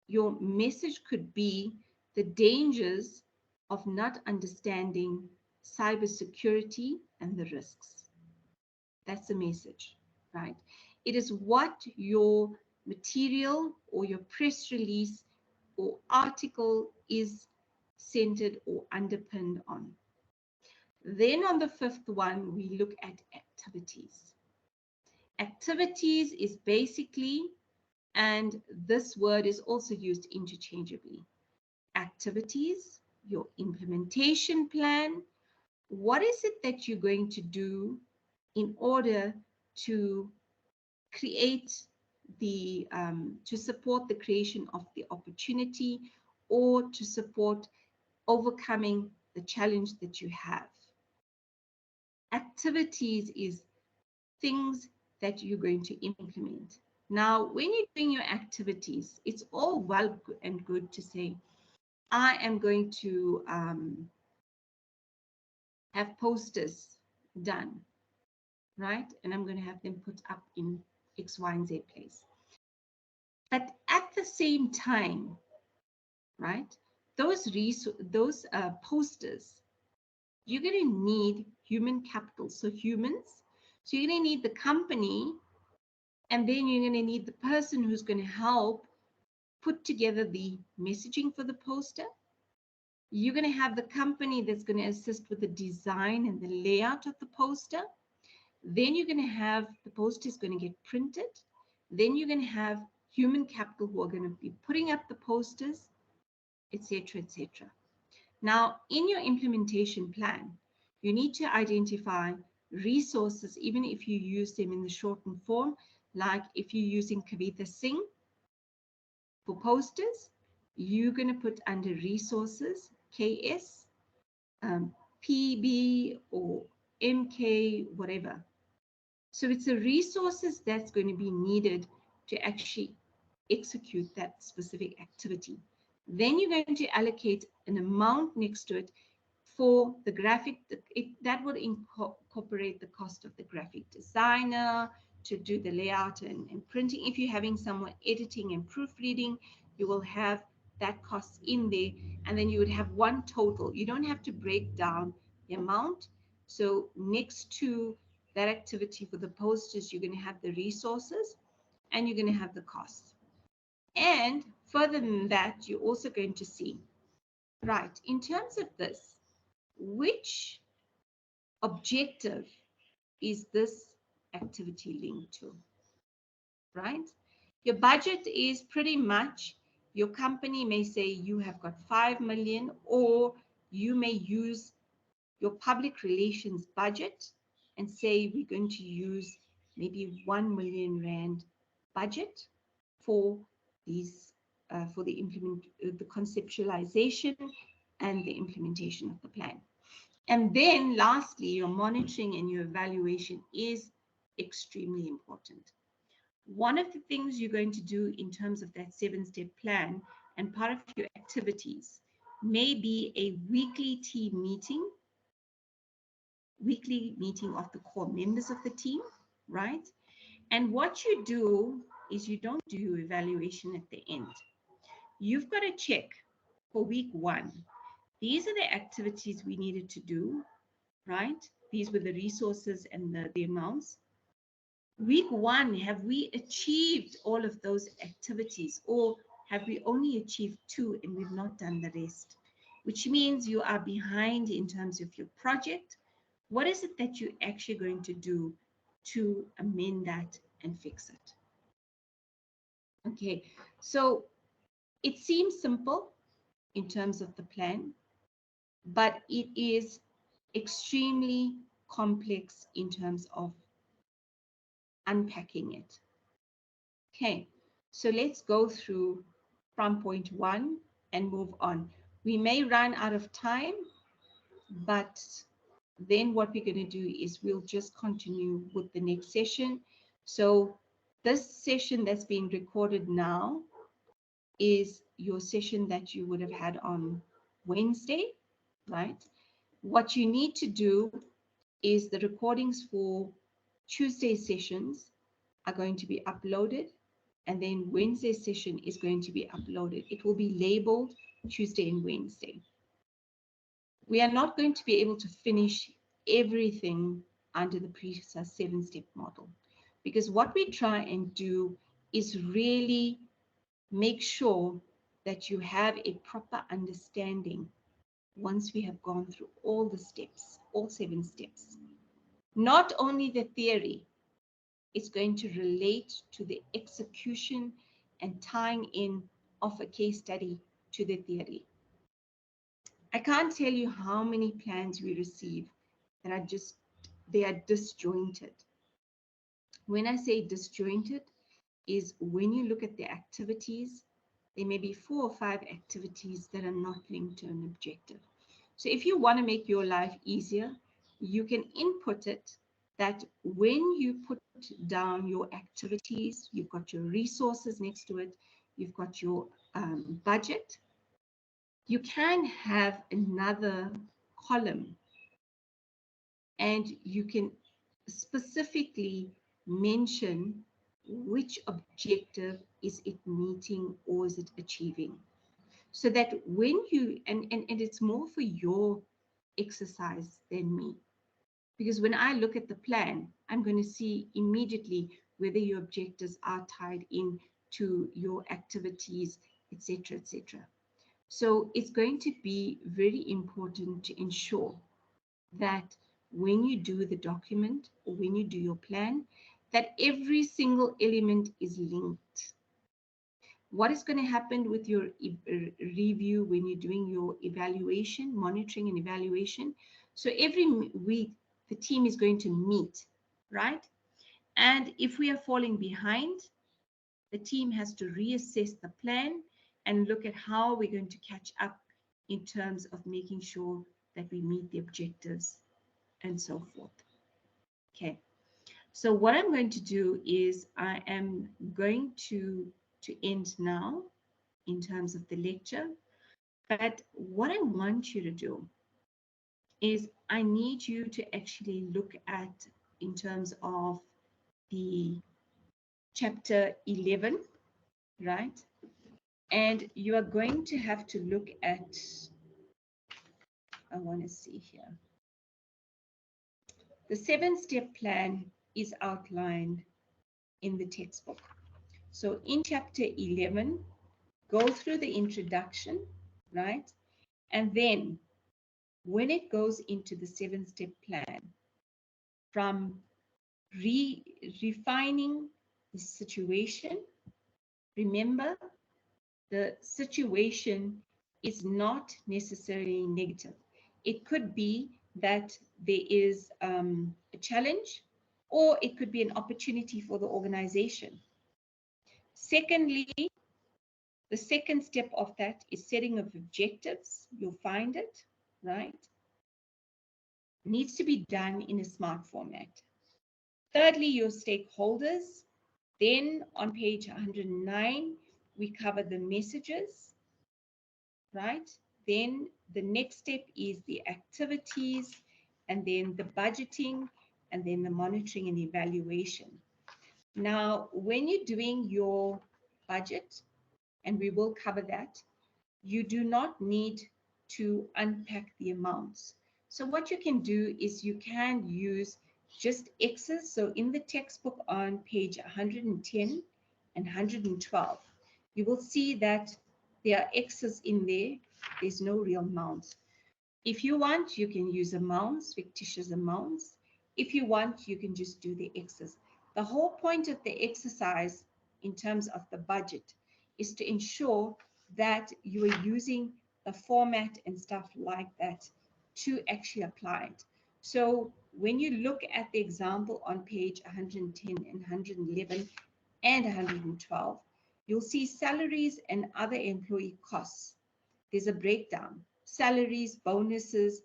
your message could be the dangers of not understanding cybersecurity and the risks. That's the message, right? It is what your material or your press release or article is centered or underpinned on. Then on the fifth one, we look at activities. Activities is basically, and this word is also used interchangeably, activities, your implementation plan. What is it that you're going to do in order to create the, to support the creation of the opportunity or to support overcoming the challenge that you have? Activities is things that you're going to implement. Now, when you're doing your activities, it's all well and good to say, I am going to have posters done, right? And I'm going to have them put up in X, Y, and Z place. But at the same time, right, those posters, you're going to need human capital. So humans, so you're going to need the company, and then you're going to need the person who's going to help put together the messaging for the poster. You're going to have the company that's going to assist with the design and the layout of the poster. Then you're going to have the poster is going to get printed. Then you're going to have human capital who are going to be putting up the posters, etc., etc. Now, in your implementation plan, you need to identify resources, even if you use them in the shortened form, like if you're using Kavita Singh for posters, you're going to put under resources, KS, PB or MK, whatever. So it's the resources that's going to be needed to actually execute that specific activity. Then you're going to allocate an amount next to it for the graphic. That would incorporate the cost of the graphic designer to do the layout and printing. If you're having someone editing and proofreading, you will have that cost in there, and then you would have one total. You don't have to break down the amount. So next to that activity for the posters, you're going to have the resources and you're going to have the costs. And further than that, you're also going to see, right, in terms of this, which objective is this activity linked to, right? Your budget is pretty much Your company may say you have got 5 million, or you may use your public relations budget and say we're going to use maybe 1 million rand budget for these for the conceptualization and the implementation of the plan. And then lastly, your monitoring and your evaluation is extremely important. One of the things you're going to do in terms of that 7-step plan, and part of your activities, may be a weekly meeting of the core members of the team, right? And what you do is you don't do your evaluation at the end. You've got to check for week 1. These are the activities we needed to do, right? These were the resources and the amounts. Week 1, have we achieved all of those activities, or have we only achieved 2 and we've not done the rest? Which means you are behind in terms of your project. What is it that you're actually going to do to amend that and fix it? Okay, so it seems simple in terms of the plan, but it is extremely complex in terms of unpacking it. Okay, so let's go through from point 1 and move on. We may run out of time, but then what we're going to do is we'll just continue with the next session. So this session that's being recorded now is your session that you would have had on Wednesday, right? What you need to do is the recordings for Tuesday sessions are going to be uploaded, and then Wednesday session is going to be uploaded. It will be labeled Tuesday and Wednesday. We are not going to be able to finish everything under the PRESA 7-step model, because what we try and do is really make sure that you have a proper understanding once we have gone through all the steps, all 7 steps. Not only the theory, it's going to relate to the execution and tying in of a case study to the theory. I can't tell you how many plans we receive that are they are disjointed. When I say disjointed, is when you look at the activities, there may be 4 or 5 activities that are not linked to an objective. So if you want to make your life easier, you can input it that when you put down your activities, you've got your resources next to it, you've got your budget, you can have another column, and you can specifically mention which objective is it meeting or is it achieving. So that when you, and it's more for your exercise than me. Because when I look at the plan, I'm going to see immediately whether your objectives are tied in to your activities, etc., etc. So it's going to be very important to ensure that when you do the document or when you do your plan, that every single element is linked. What is going to happen with your review when you're doing your evaluation, monitoring and evaluation? So every week, the team is going to meet, right? And if we are falling behind, the team has to reassess the plan and look at how we're going to catch up in terms of making sure that we meet the objectives and so forth. Okay, so what I'm going to do is I am going to end now in terms of the lecture. But what I want you to do is I need you to actually look at, in terms of the chapter 11, right? And you are going to have to look at, I want to see here. The 7-step plan is outlined in the textbook. So in chapter 11, go through the introduction, right? And then when it goes into the 7-step plan, from refining the situation, remember the situation is not necessarily negative. It could be that there is a challenge, or it could be an opportunity for the organization. Secondly, the second step of that is setting of objectives. You'll find it, right? Needs to be done in a smart format. Thirdly, your stakeholders. Then on page 109, we cover the messages, right? Then the next step is the activities, and then the budgeting, and then the monitoring and evaluation. Now, when you're doing your budget, and we will cover that, you do not need to unpack the amounts. So what you can do is you can use just X's. So in the textbook on page 110 and 112, you will see that there are X's in there. There's no real amounts. If you want, you can use amounts, fictitious amounts. If you want, you can just do the X's. The whole point of the exercise in terms of the budget is to ensure that you are using the format and stuff like that to actually apply it. So when you look at the example on page 110 and 111 and 112, you'll see salaries and other employee costs. There's a breakdown: salaries, bonuses,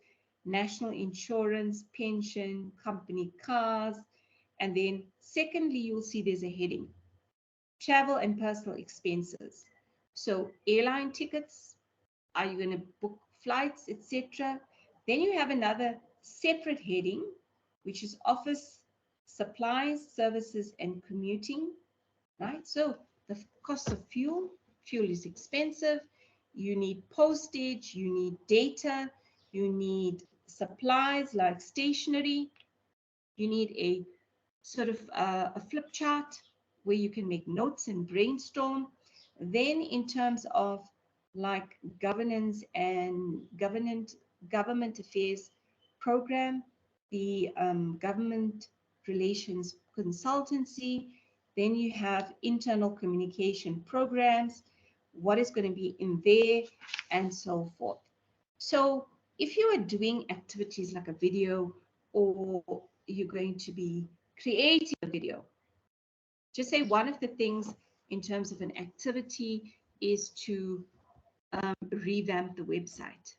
national insurance, pension, company cars. And then secondly, you'll see there's a heading: travel and personal expenses. So airline tickets, are you going to book flights, etc.? Then you have another separate heading, which is office supplies, services, and commuting, right? So the cost of fuel is expensive. You need postage, you need data, you need supplies like stationery, you need a sort of a flip chart where you can make notes and brainstorm. Then in terms of like governance and government affairs program, the government relations consultancy, then you have internal communication programs, what is going to be in there, and so forth. So if you are doing activities like a video, or you're going to be creating a video, just say one of the things in terms of an activity is to revamp the website,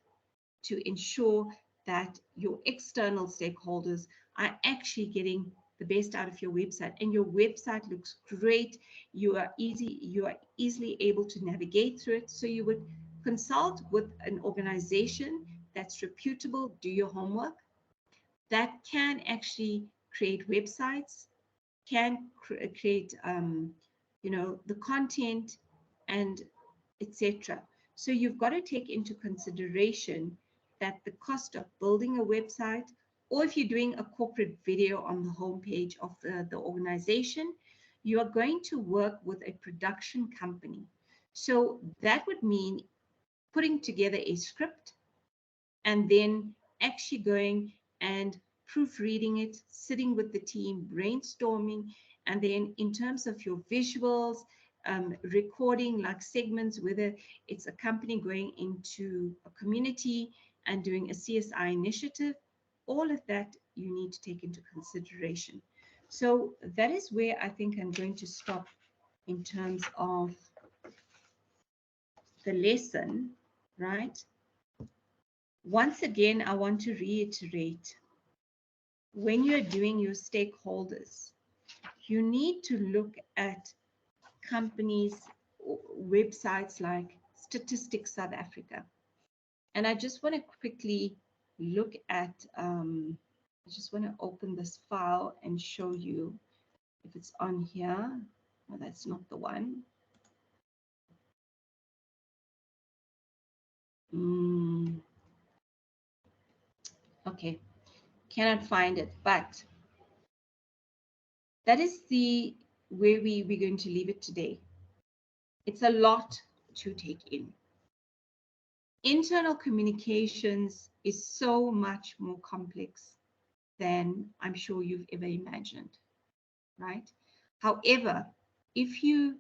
to ensure that your external stakeholders are actually getting the best out of your website, and your website looks great. You are easily able to navigate through it. So you would consult with an organization that's reputable, do your homework, that can actually create websites, can create the content, and etc. So you've got to take into consideration that the cost of building a website, or if you're doing a corporate video on the homepage of the organization, you are going to work with a production company. So that would mean putting together a script, and then actually going and proofreading it, sitting with the team, brainstorming, and then in terms of your visuals, recording like segments, whether it's a company going into a community and doing a CSI initiative, all of that you need to take into consideration. So that is where I think I'm going to stop in terms of the lesson, right? Once again, I want to reiterate, when you're doing your stakeholders, you need to look at companies' websites like Statistics South Africa. And I just want to quickly look at, I just want to open this file and show you if it's on here. No, that's not the one. Okay, cannot find it, but that is the where we're going to leave it today. It's a lot to take in. Internal communications is so much more complex than I'm sure you've ever imagined, right? However, if you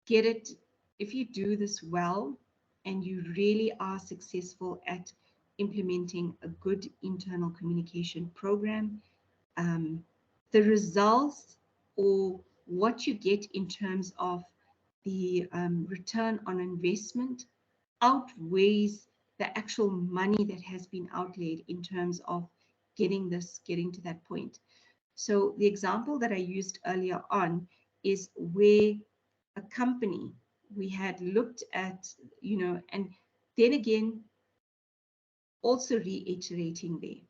get it If you do this well and you really are successful at implementing a good internal communication program, um, the results or what you get in terms of the return on investment outweighs the actual money that has been outlaid in terms of getting to that point. So the example that I used earlier on is where a company we had looked at, and then again, also reiterating there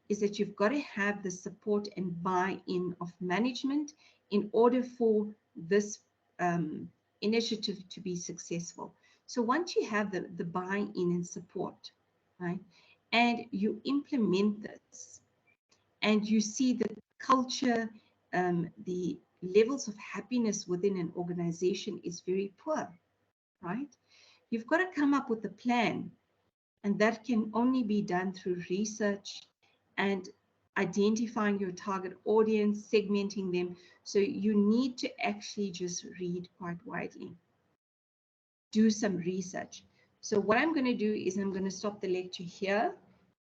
is that you've got to have the support and buy-in of management in order for this initiative to be successful. So once you have the buy-in and support, right, and you implement this, and you see the culture, the levels of happiness within an organization is very poor, right? You've got to come up with a plan, and that can only be done through research and identifying your target audience, segmenting them. So you need to actually just read quite widely, do some research. So what I'm going to do is I'm going to stop the lecture here,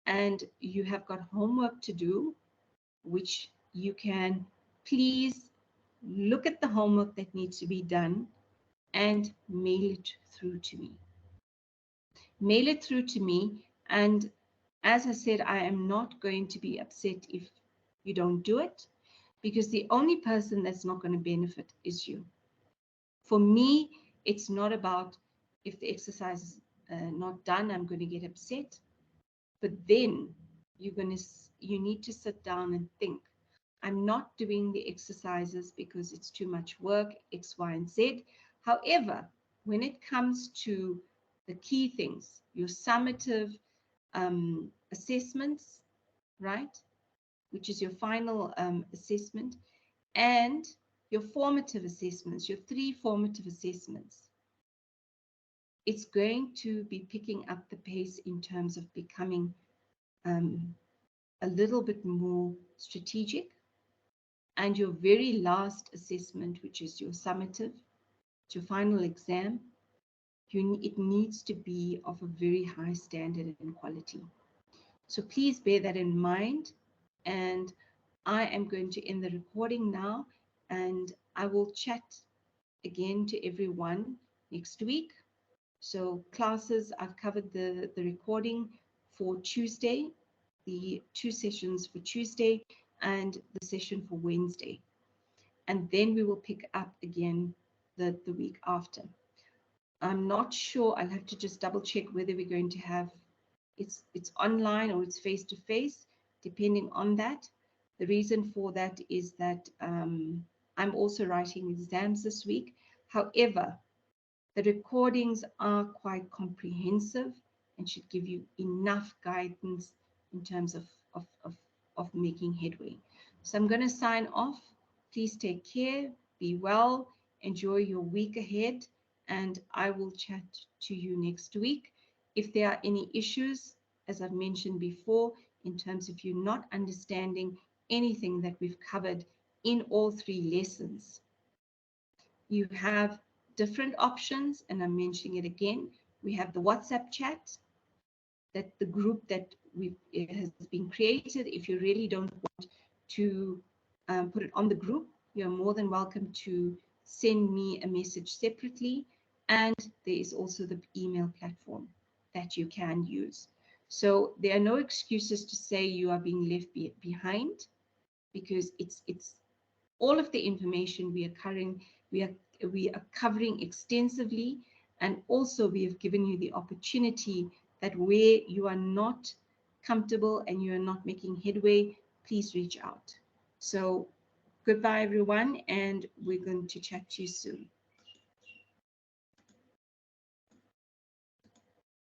and you have got homework to do, which you can please look at the homework that needs to be done and mail it through to me. Mail it through to me. And as I said, I am not going to be upset if you don't do it, because the only person that's not going to benefit is you. For me, it's not about if the exercise is not done, I'm going to get upset. But then you need to sit down and think, I'm not doing the exercises because it's too much work, X, Y, and Z. However, when it comes to the key things, your summative assessments, right, which is your final assessment, and your formative assessments, your 3 formative assessments, it's going to be picking up the pace in terms of becoming a little bit more strategic. And your very last assessment, which is your summative, your final exam, it needs to be of a very high standard and quality. So please bear that in mind. And I am going to end the recording now, and I will chat again to everyone next week. So classes, I've covered the recording for Tuesday, the 2 sessions for Tuesday and the session for Wednesday. And then we will pick up again the week after. I'm not sure, I'll have to just double check whether we're going to have, it's online or it's face-to-face, depending on that. The reason for that is that I'm also writing exams this week. However, the recordings are quite comprehensive and should give you enough guidance in terms of making headway. So I'm going to sign off. Please take care, be well, enjoy your week ahead, and I will chat to you next week. If there are any issues, as I've mentioned before, in terms of you not understanding anything that we've covered in all 3 lessons, you have different options, and I'm mentioning it again. We have the WhatsApp chat, that the group that has been created. If you really don't want to put it on the group, you're more than welcome to send me a message separately. And there is also the email platform that you can use. So there are no excuses to say you are being left behind, because it's all of the information we are covering extensively, and also we have given you the opportunity that where you are not comfortable and you are not making headway, please reach out. So goodbye everyone, and we're going to chat to you soon.